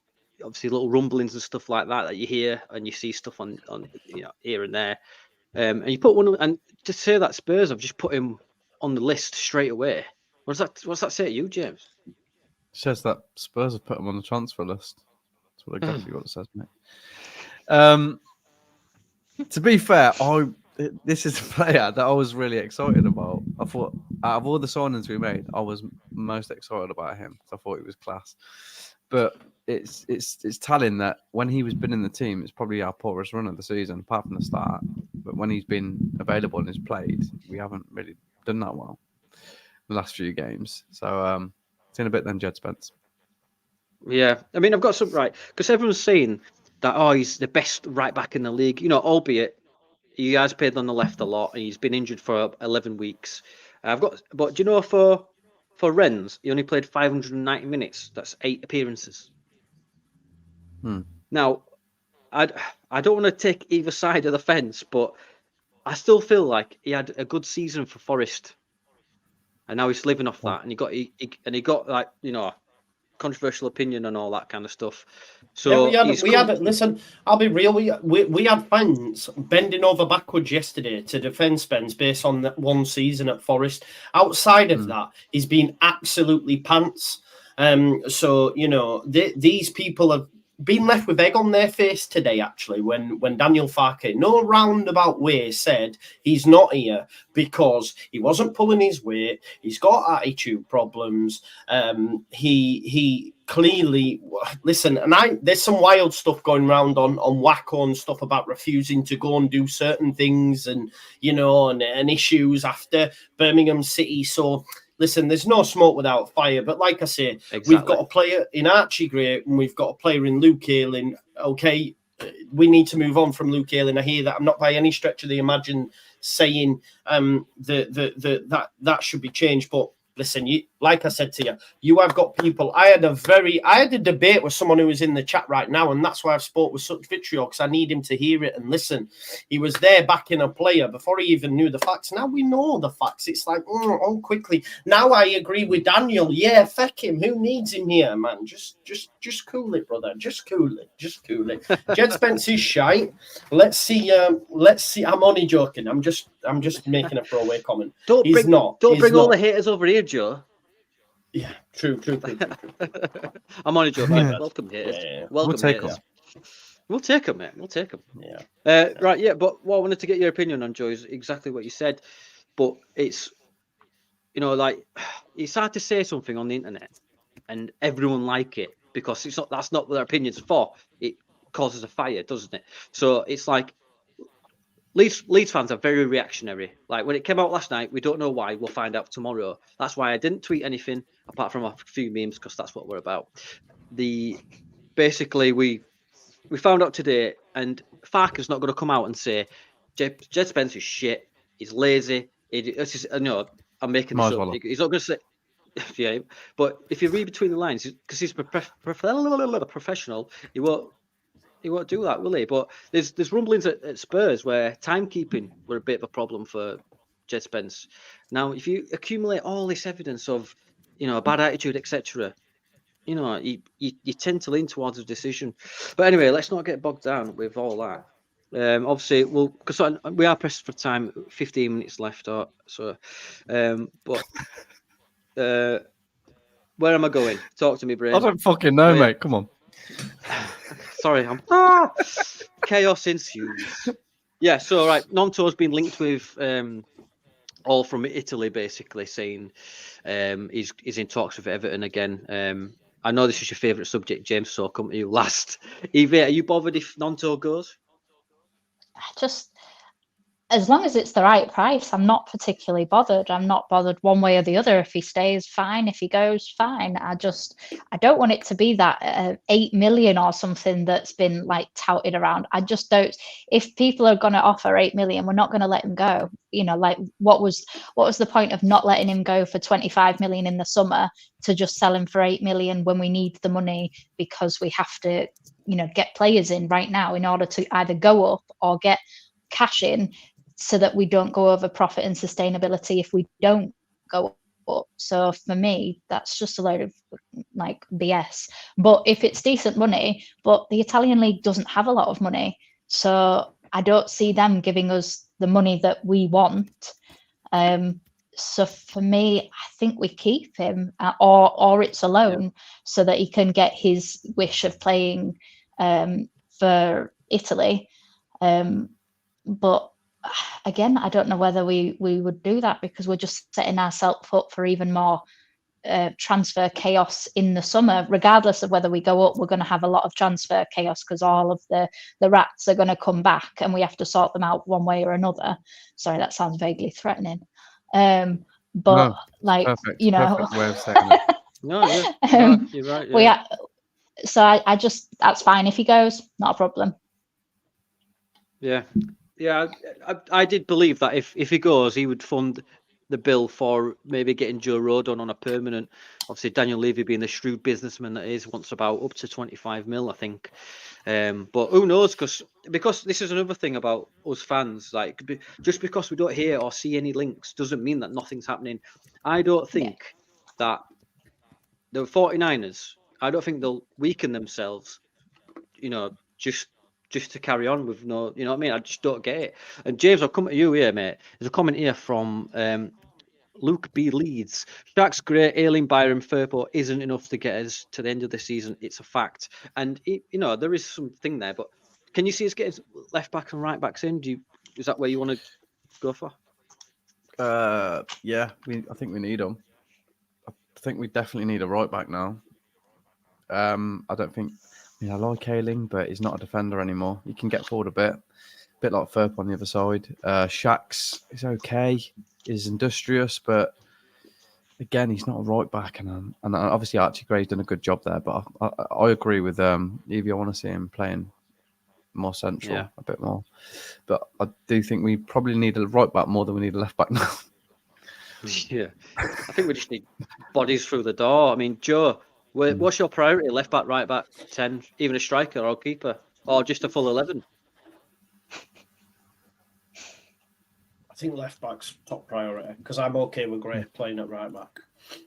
obviously little rumblings and stuff like that you hear, and you see stuff on here and there, and you put one, and to say that Spurs have just put him on the list straight away. What's that say to you, James?
It says that Spurs have put him on the transfer list. That's exactly what it says, mate. To be fair, this is a player that I was really excited about. I thought out of all the signings we made, I was most excited about him. I thought he was class. But it's telling that when he was been in the team, it's probably our poorest run of the season, apart from the start. But when he's been available and has played, we haven't really done that well the last few games. So it's in a bit then, Jed Spence.
Yeah, I mean, I've got some right, because everyone's saying that he's the best right back in the league. Albeit he has played on the left a lot, and he's been injured for 11 weeks. But do you know for Rennes, he only played 590 minutes. That's 8 appearances. Now, I don't want to take either side of the fence, but I still feel like he had a good season for Forest, and now he's living off that. And he got controversial opinion and all that kind of stuff. So
yeah, we had listen, I'll be real. We had fans bending over backwards yesterday to defend Spence based on that one season at Forest. Outside of that, he's been absolutely pants. So these people have been left with egg on their face today, actually, when Daniel Farke, no roundabout way, said he's not here because he wasn't pulling his weight, he's got attitude problems, he clearly, listen, and there's some wild stuff going around on Wacko and stuff about refusing to go and do certain things, and and issues after Birmingham City. So listen, there's no smoke without fire. But like I say, We've got a player in Archie Gray and we've got a player in Luke Ayling. Okay, we need to move on from Luke Ayling. I hear that. I'm not by any stretch of the imagination saying that should be changed, but listen, like I said to you, you have got people. I had a debate with someone who is in the chat right now, and that's why I've spoke with such vitriol, because I need him to hear it and listen. He was there backing a player before he even knew the facts. Now we know the facts. It's like, quickly. Now I agree with Daniel. Yeah, feck him. Who needs him here, man? Just cool it, brother. Just cool it. Jed Spence is shite. Let's see. I'm only joking. I'm just making a throwaway comment. Don't bring all
the haters over here, Joe.
Yeah, true.
I'm only joking. Yeah. Welcome haters.
Yeah.
Welcome haters. We'll take them, mate. We'll take them.
Yeah.
Right. Yeah. But what I wanted to get your opinion on, Joe, is exactly what you said. But it's, like, it's hard to say something on the internet and everyone like it, because that's not what their opinion's for. It causes a fire, doesn't it? So it's like, Leeds fans are very reactionary. Like, when it came out last night, we don't know why. We'll find out tomorrow. That's why I didn't tweet anything apart from a few memes, because that's what we're about. Basically, we found out today, and Farker's not going to come out and say Jed Spence is shit. He's lazy. I'm making this up. He's not going to say. Yeah, but if you read between the lines, because he's professional, he won't do that, will he? But there's rumblings at Spurs where timekeeping were a bit of a problem for Jed Spence. Now, if you accumulate all this evidence of, a bad attitude, etc., you tend to lean towards a decision. But anyway, let's not get bogged down with all that. Obviously, because we are pressed for time. 15 minutes left, but where am I going? Talk to me, Brain.
I don't fucking know, mate. Come on.
Sorry, chaos ensues. Yeah, so right, Nonto's been linked with all from Italy, basically saying he's in talks with Everton again. I know this is your favourite subject, James, so I'll come to you last. Evie, are you bothered if Nonto goes?
As long as it's the right price, I'm not particularly bothered. I'm not bothered one way or the other. If he stays, fine. If he goes, fine. I don't want it to be that 8 million or something that's been like touted around. I just don't. If people are going to offer 8 million, we're not going to let him go. Like what was the point of not letting him go for 25 million in the summer to just sell him for 8 million when we need the money, because we have to, get players in right now in order to either go up or get cash in, so that we don't go over profit and sustainability if we don't go up. So for me, that's just a load of like BS. But if it's decent money, but the Italian league doesn't have a lot of money, so I don't see them giving us the money that we want. So for me, I think we keep him, or it's a loan, so that he can get his wish of playing for Italy. But again, I don't know whether we would do that, because we're just setting ourselves up for even more transfer chaos in the summer. Regardless of whether we go up, we're going to have a lot of transfer chaos, because all of the rats are going to come back and we have to sort them out one way or another. Sorry, that sounds vaguely threatening. But
no,
like,
perfect way of saying it.
No, you're right. Yeah.
So I just, that's fine. If he goes, not a problem.
Yeah. Yeah, I did believe that if he goes, he would fund the bill for maybe getting Joe Rodon on a permanent. Obviously, Daniel Levy, being the shrewd businessman that is, wants about up to 25 mil, I think. But who knows? Because this is another thing about us fans. Like, just because we don't hear or see any links doesn't mean that nothing's happening. I don't think that the 49ers, I don't think they'll weaken themselves, just to carry on with no, you know what I mean? I just don't get it. And James, I'll come to you here, mate. There's a comment here from Luke B. Leeds. Sharks great, Ayling, Byron, Firpo isn't enough to get us to the end of the season. It's a fact. And, there is something there, but can you see us getting left back and right backs in? Is that where you want to go for?
Yeah, I think we need them. I think we definitely need a right back now. I don't think. I like Ayling, but he's not a defender anymore. He can get forward a bit like Ferp on the other side. Shax is okay. He's industrious, but again, he's not a right back. And obviously Archie Gray's done a good job there. But I agree with Evie. I want to see him playing more central, a bit more. But I do think we probably need a right back more than we need a left back now.
Yeah, I think we just need bodies through the door. I mean, Joe, what's your priority? Left back, right back, 10, even a striker or keeper, or just a full 11?
I think left back's top priority because I'm okay with Gray playing at right back.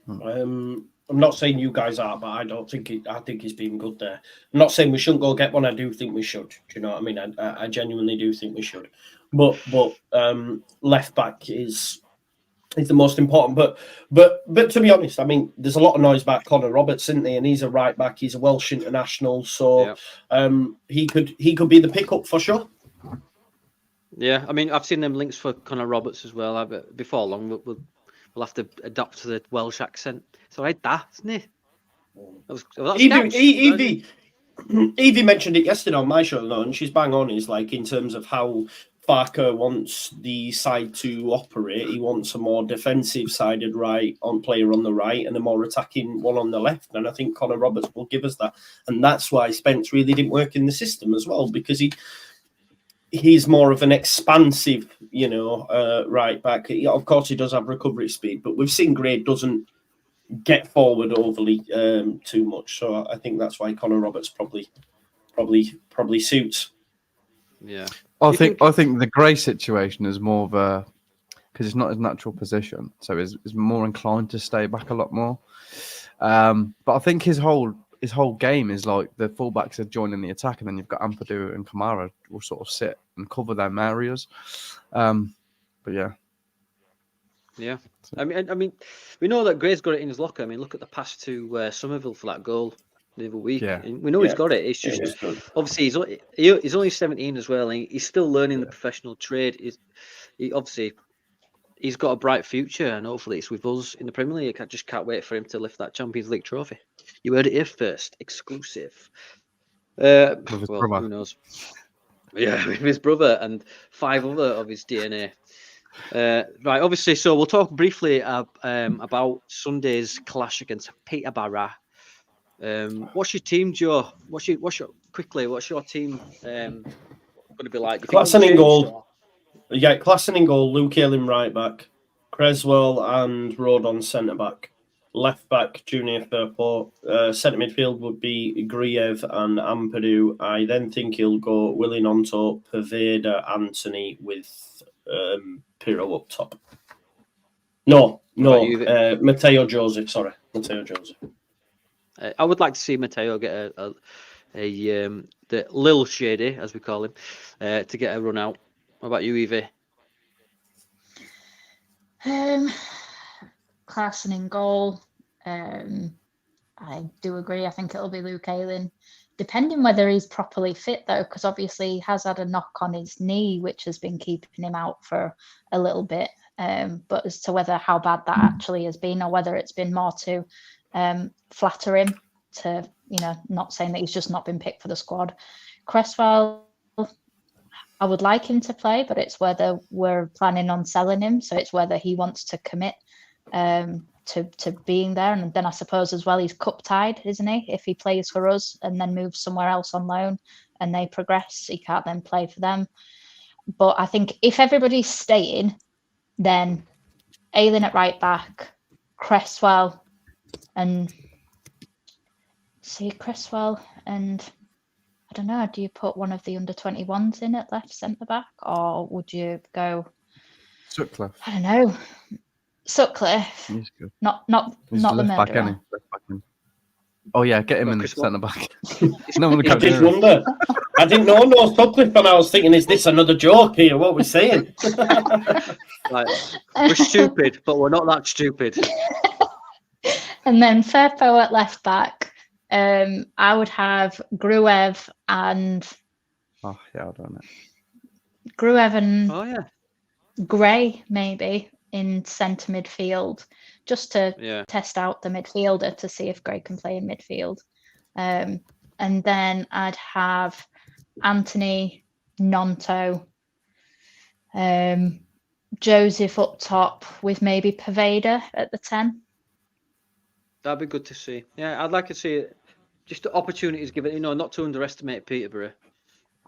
I'm not saying you guys are, but I don't think I think he's been good there. I'm not saying we shouldn't go get one. I do think we should. Do you know what I mean? I genuinely do think we should. But left back is the most important. But to be honest, I mean, there's a lot of noise about Connor Roberts, isn't there? And he's a right back. He's a Welsh international, so he could be the pickup for sure.
Yeah, I mean, I've seen them links for Connor Roberts as well. Before long, we'll have to adapt to the Welsh accent. It's all right, that, isn't it?
Evie mentioned it yesterday on my show, though, and she's bang on. Is like in terms of how Farker wants the side to operate. He wants a more defensive-sided player on the right and a more attacking one on the left. And I think Connor Roberts will give us that. And that's why Spence really didn't work in the system as well, because he's more of an expansive, right back. Of course, he does have recovery speed, but we've seen Gray doesn't get forward overly too much. So I think that's why Connor Roberts probably suits.
Yeah.
I think the Gray situation is more of a, because it's not his natural position, so he's more inclined to stay back a lot more. But I think his whole game is like the fullbacks are joining the attack, and then you've got Ampadu and Kamara will sort of sit and cover them areas. But yeah.
Yeah, I mean, we know that Gray's got it in his locker. I mean, look at the pass to Somerville for that goal the other week.
Yeah.
And we know he's got it. It's just obviously he's only 17 as well, and he's still learning the professional trade. He's got a bright future, and hopefully it's with us in the Premier League. I just can't wait for him to lift that Champions League trophy. You heard it here first, exclusive. Who knows? Yeah, with his brother and 5 other of his DNA. Right, obviously, so we'll talk briefly about Sunday's clash against Peterborough. What's your team, Joe? What's your team going to be like?
Klassen in goal. Yeah, Klassen in goal. Luke Ayling right back. Creswell and Rodon centre back. Left back, Junior Fairport. Centre midfield would be Griev and Ampadu. I then think he'll go Willie Nonto, Perveda, Anthony with Pirro up top. No, Matteo Joseph. Sorry, Matteo Joseph.
I would like to see Matteo get the Lil Shady, as we call him, to get a run out. What about you, Evie?
Klassen in goal. I do agree. I think it'll be Luke Ayling, depending whether he's properly fit, though, because obviously he has had a knock on his knee, which has been keeping him out for a little bit. But as to how bad that actually has been, or whether it's been more to flatter him, to not saying that he's just not been picked for the squad. Cresswell, I would like him to play, but it's whether we're planning on selling him. So it's whether he wants to commit to being there. And then I suppose as well, he's cup tied, isn't he? If he plays for us and then moves somewhere else on loan and they progress, he can't then play for them. But I think if everybody's staying, then Ayling at right back, Cresswell and I don't know, do you put one of the under-21s in at left centre-back, or would you go...
Sutcliffe.
I don't know. Sutcliffe.
He's good.
Not the murderer.
Oh, yeah, get him in the centre-back.
I didn't know no Sutcliffe, and I was thinking, is this another joke here? What we're saying?
We're stupid, but we're not that stupid.
And then Firpo at left back. I would have Gruev and...
Oh, yeah, I don't know.
Gruev and Gray, maybe, in centre midfield, just to test out the midfielder to see if Gray can play in midfield. And then I'd have Anthony, Nonto, Joseph up top with maybe Pervader at the 10.
That'd be good to see. Yeah, I'd like to see it. Just the opportunities given, not to underestimate Peterborough,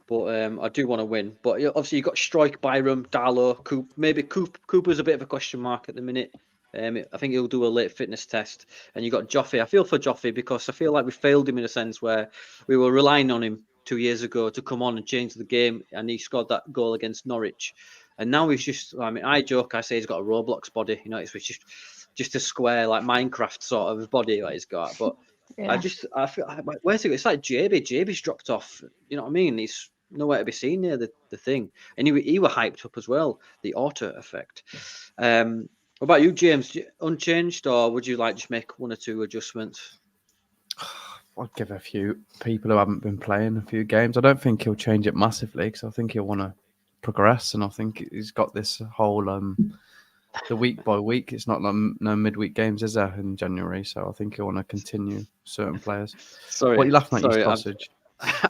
but I do want to win. But obviously you've got Strike, Byram, Darlow, Coop. Maybe Cooper's a bit of a question mark at the minute. I think he'll do a late fitness test. And you got Joffrey. I feel for Joffrey because I feel like we failed him in a sense where we were relying on him 2 years ago to come on and change the game, and he scored that goal against Norwich. And now he's just, I joke, I say he's got a Roblox body. It's just a square, like Minecraft sort of body that he's got. But
Yeah.
I feel, where's it? It's like JB. JB's dropped off. You know what I mean? He's nowhere to be seen near the thing. And he were hyped up as well, the auto effect. What about you, James? Unchanged, or would you like just make one or two adjustments?
I'd give a few people who haven't been playing a few games. I don't think he'll change it massively because I think he'll want to progress, and I think he's got this whole the week by week. It's not like no midweek games, is there, in January? So I think he'll want to continue certain players.
Sorry,
what are you laughing at, you sausage?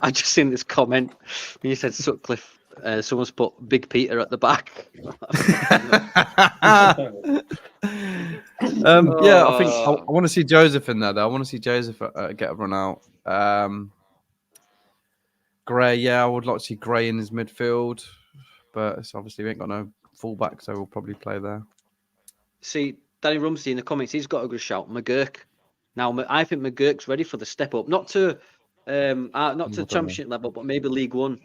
I just seen this comment when you said Sutcliffe. Someone's put Big Peter at the back.
Yeah, I think I want to see Joseph in there, though. I want to see Joseph get a run out. Gray, yeah, I would like to see Gray in his midfield, but it's obviously we ain't got no fullback, so we'll probably play there.
See, Danny Rumsey in the comments, he's got a good shout. McGurk. Now, I think McGurk's ready for the step up, not to championship level, but maybe League One.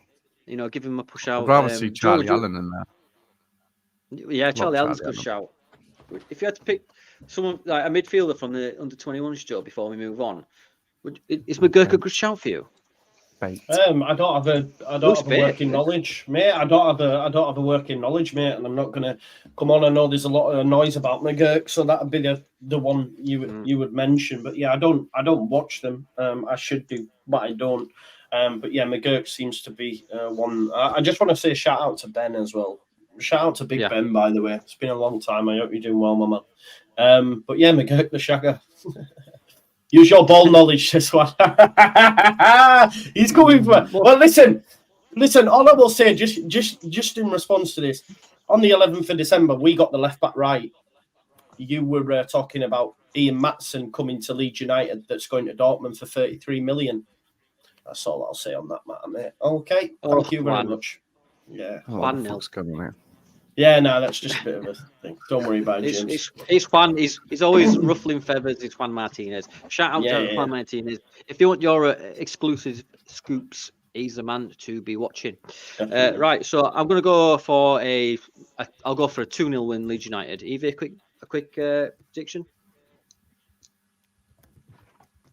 Give him a push out.
I'd rather see Charlie Allen in there.
Yeah, Charlie Allen's a good shout. If you had to pick someone like a midfielder from the under-21s, Joe, before we move on, is McGurk a good shout for you?
Bait.
I don't have a working knowledge, mate. I don't have a working knowledge, mate, and I'm not gonna come on. I know there's a lot of noise about McGurk, so that'd be the one you would mention. But yeah, I don't watch them. I should do, but I don't. But yeah, McGurk seems to be one. I just want to say a shout out to Ben as well. Shout out to Big Ben, by the way. It's been a long time. I hope you're doing well, my man. But yeah, McGurk the Shagger. Use your ball knowledge, this one. He's going for. Well, listen. All I will say, just in response to this, on the 11th of December, we got the left back right. You were talking about Ian Maatson coming to Leeds United. That's going to Dortmund for 33 million. That's all I'll say on that matter, mate. Okay, thank you very much. Yeah,
1-0.
Yeah, no, that's just a bit of a thing. Don't worry about it, James.
It's Juan. He's always ruffling feathers. It's Juan Martinez. Shout out to Juan Martinez. If you want your exclusive scoops, he's the man to be watching. Right, so I'm going to go for I'll go for a 2-0 win, Leeds United. Evie, a quick prediction.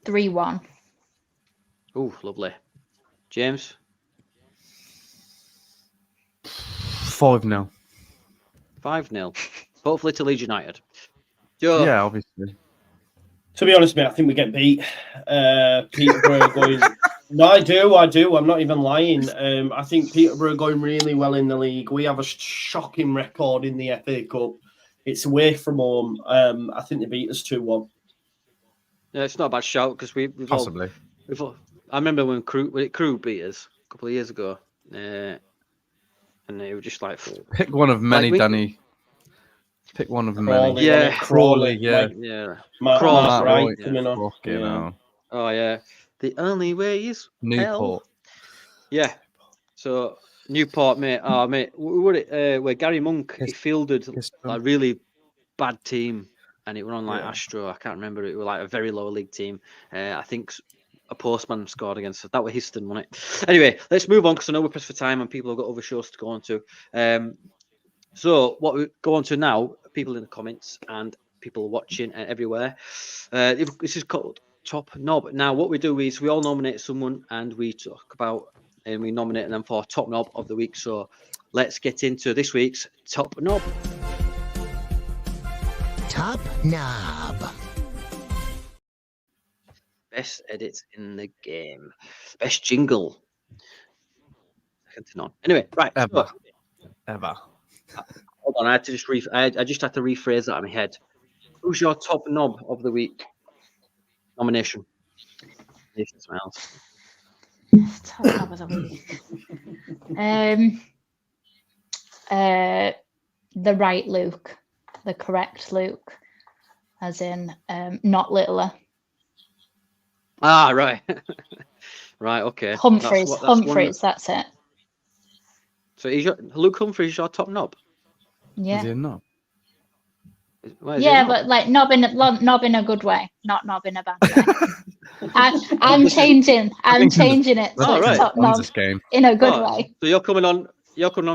3-1.
Oh, lovely. James?
5-0.
5-0. Hopefully to Leeds United. Joe?
Yeah, obviously.
To be honest, mate, I think we get beat. Peterborough going... No, I do. I'm not even lying. I think Peterborough are going really well in the league. We have a shocking record in the FA Cup. It's away from home. I think they beat us 2-1.
Yeah, it's not a bad shout because we've
possibly.
I remember when Crew beat us a couple of years ago. And they were just like...
Pick one of many, Danny. Pick one of many.
Yeah.
Crawley, yeah.
Crawley,
right. Coming on.
Oh, yeah. The only way is
Newport.
Hell. Yeah. So, Newport, mate. Oh, mate. Where Gary Monk, he fielded a really bad team. And it went on like Astro. I can't remember. It was like a very low league team. I think... a postman scored against us. That was Histon, wasn't it? Anyway, let's move on because I know we're pressed for time and people have got other shows to go on to. So what we go on to now, people in the comments and people watching everywhere. This is called Top Knob. Now, what we do is we all nominate someone and we talk about and we nominate them for Top Knob of the week. So let's get into this week's Top Knob.
Top Knob.
Best edits in the game. Best jingle. Second to none. Anyway, right.
Ever.
Hold on, I had to just I just had to rephrase that in my head. Who's your top knob of the week nomination? Nathan smiles.
Top knob of the week. The right Luke, the correct Luke, as in not littler.
Ah, right. Right, okay.
Humphreys, that's it.
So Luke Humphreys your top knob?
Yeah.
Is he not?
Why is he a
Yeah,
knob?
but like knob in a good way, not knob in a bad way. I'm changing it so
Oh,
it's
right.
top knob
Kansas game.
in a good
Oh,
way.
So you're coming on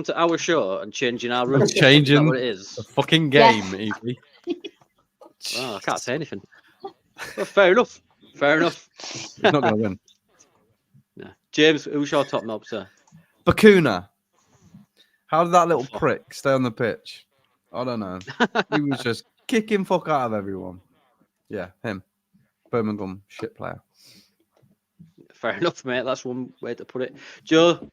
to our show and changing our rules. Is that
Changing
what it is?
the fucking
Yes.
game, Evie.
Oh, I can't say anything. Well, fair enough.
He's not going to win.
No. James, who's your top knob, sir?
Bakuna. How did that little prick stay on the pitch? I don't know. He was just kicking fuck out of everyone. Yeah, him. Birmingham shit player.
Fair enough, mate. That's one way to put it. Joe?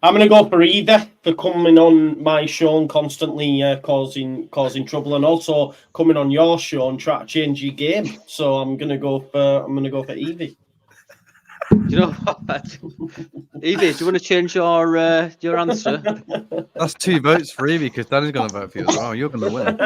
I'm going to go for Evie for coming on my show and constantly causing trouble, and also coming on your show and try to change your game. So I'm going to go for Evie.
Do you know what? Evie, do you want to change your answer?
That's 2 votes for Evie because Danny's going to vote for you as well. You're going to win.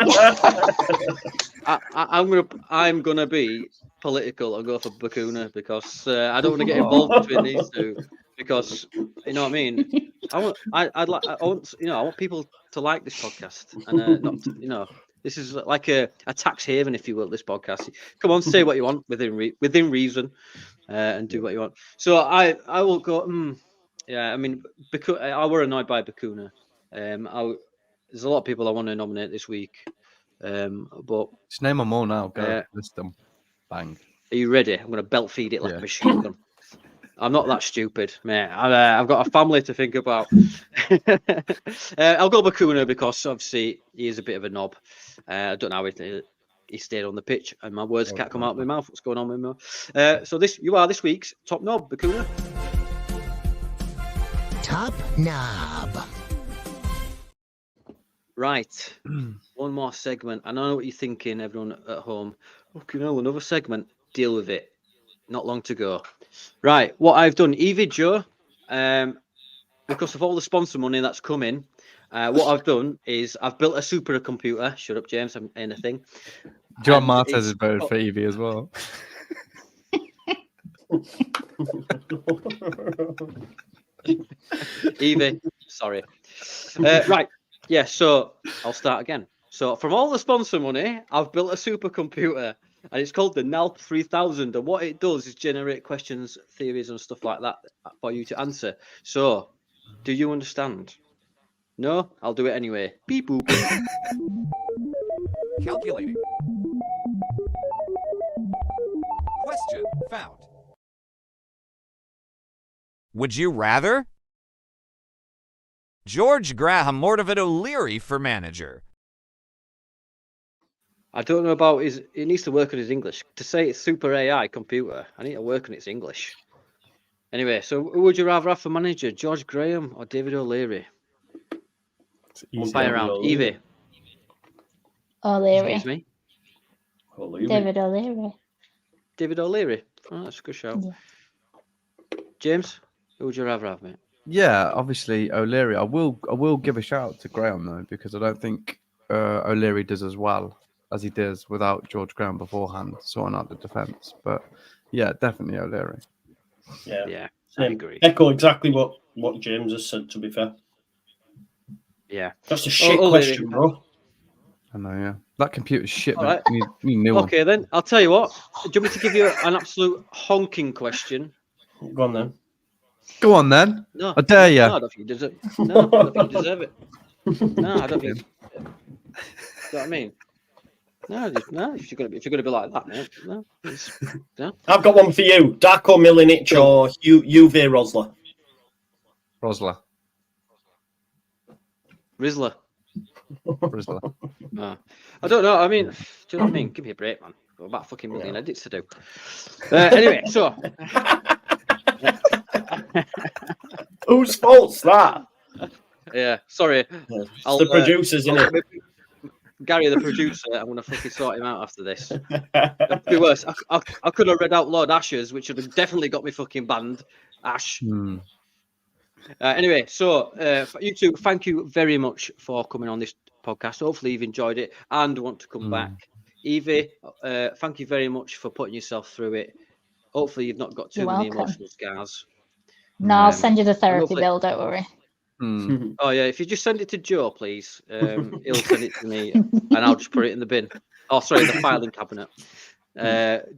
I'm gonna be political and go for Bakuna because I don't want to get involved between these two because you know what I mean. I want people to like this podcast and not to, this is like a tax haven, if you will. This podcast. Come on, say what you want within reason, and do what you want. So I will go. Yeah, I mean, I were annoyed by Bakuna. There's a lot of people I want to nominate this week. But
just name them all now. Go list them. Bang.
Are you ready? I'm going to belt feed it like a machine gun. I'm not that stupid, mate. I've got a family to think about. I'll go Bakuna because obviously he is a bit of a knob. I don't know how he stayed on the pitch, and my words can't come out of my mouth. What's going on with my mouth? So you are this week's top knob, Bakuna.
Top knob.
Right. One more segment. I know what you're thinking, everyone at home. Okay, no, another segment. Deal with it. Not long to go. Right. What I've done, Evie, Joe, because of all the sponsor money that's coming, what I've done is I've built a supercomputer. Shut up, James. I'm anything.
John Martez has voted for Evie as well.
Evie, sorry. Right. Yeah, so I'll start again. So from all the sponsor money, I've built a supercomputer, and it's called the NALP 3000. And what it does is generate questions, theories, and stuff like that for you to answer. So, do you understand? No? I'll do it anyway. Beep boop.
Calculating. Question found. Would you rather? George Graham Mortivid O'Leary for manager.
I don't know about he needs to work on his English. To say it's super AI computer, I need to work on its English. Anyway, so who would you rather have for manager, George Graham or David O'Leary? Fire around. Evie.
O'Leary.
Excuse me?
David O'Leary.
David O'Leary. Oh, that's a good shout. Yeah. James, who would you rather have, mate?
Yeah, obviously O'Leary. I will give a shout out to Graham though, because I don't think O'Leary does as well as he does without George Graham beforehand sorting out the defence. But yeah, definitely O'Leary.
Yeah, I agree.
Echo exactly what James has said, to be fair.
Yeah.
That's a shit question, bro.
I know, yeah. That computer's shit,
All
man.
right.
You need new one.
Okay, then. I'll tell you what. Do you want me to give you an absolute honking question?
Go on, then.
Go on, then.
No.
I dare you.
No, I don't think you deserve it. No, I don't think you deserve it. No, I don't think. You know what I mean? No, if you're gonna be like that, mate. No.
I've got one for you. Darko Milinic or Uwe Rosler?
Rosler.
Rizla.
Rosler.
No. I don't know. I mean, do you know what I mean? Give me a break, man. I've got about fucking million edits to do. Anyway, so.
Whose fault's that?
Yeah, sorry.
It's the producers, isn't it?
Gary, the producer, I'm going to fucking sort him out after this. It'd be worse. I could have read out Lord Ashes, which would have definitely got me fucking banned. Ash. Anyway, so you two, thank you very much for coming on this podcast. Hopefully you've enjoyed it and want to come back. Evie, thank you very much for putting yourself through it. Hopefully you've not got too many emotional scars.
No, I'll send you the therapy bill, don't worry.
Oh yeah, if you just send it to Joe, please. He'll send it to me and I'll just put it in the bin. Oh, sorry, the filing cabinet.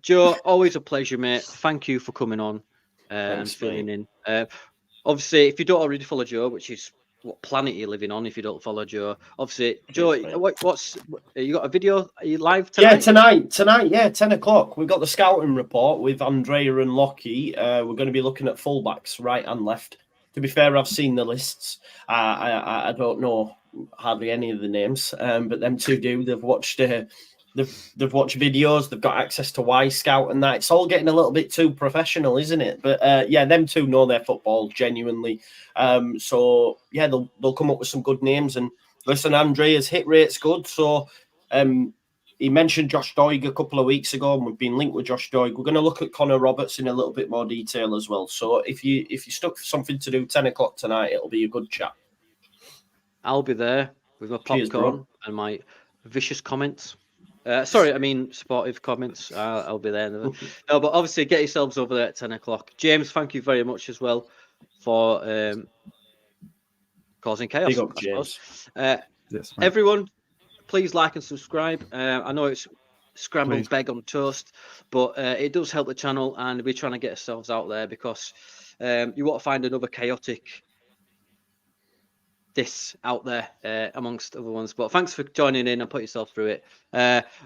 Joe, always a pleasure, mate. Thank you for coming on and filling in. Obviously, if you don't already follow Joe, which is what planet you're living on, if you don't follow Joe, obviously, Joe, what's you got a video? Are you live tonight?
Yeah, tonight, yeah, 10 o'clock. We've got the scouting report with Andrea and Lockie. We're going to be looking at fullbacks, right and left. To be fair, I've seen the lists. I don't know hardly any of the names, but them two do. They've watched they've watched videos. They've got access to Y Scout and that. It's all getting a little bit too professional, isn't it? But yeah, them two know their football genuinely. So yeah, they'll come up with some good names. And listen, Andrea's hit rate's good. So he mentioned Josh Doig a couple of weeks ago, and we've been linked with Josh Doig. We're going to look at Connor Roberts in a little bit more detail as well. So if you stuck for something to do 10 o'clock tonight, it'll be a good chat.
I'll be there with my popcorn and my vicious comments. Sorry, I mean supportive comments. I'll be there. No, but obviously get yourselves over there at 10 o'clock. James, thank you very much as well for causing chaos.
Big up, James.
Yes, everyone, please like and subscribe. I know it's scrambled egg on toast, but it does help the channel, and we're trying to get ourselves out there because you want to find another chaotic this out there amongst other ones. But thanks for joining in and put yourself through it.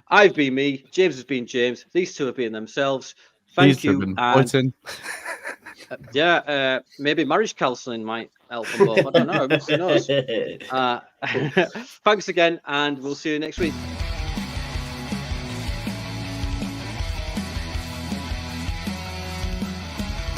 I've been me, James has been James, these two have been themselves. Thank you. And maybe marriage counselling might help them both. I don't know. Who knows? Thanks again, and we'll see you next week.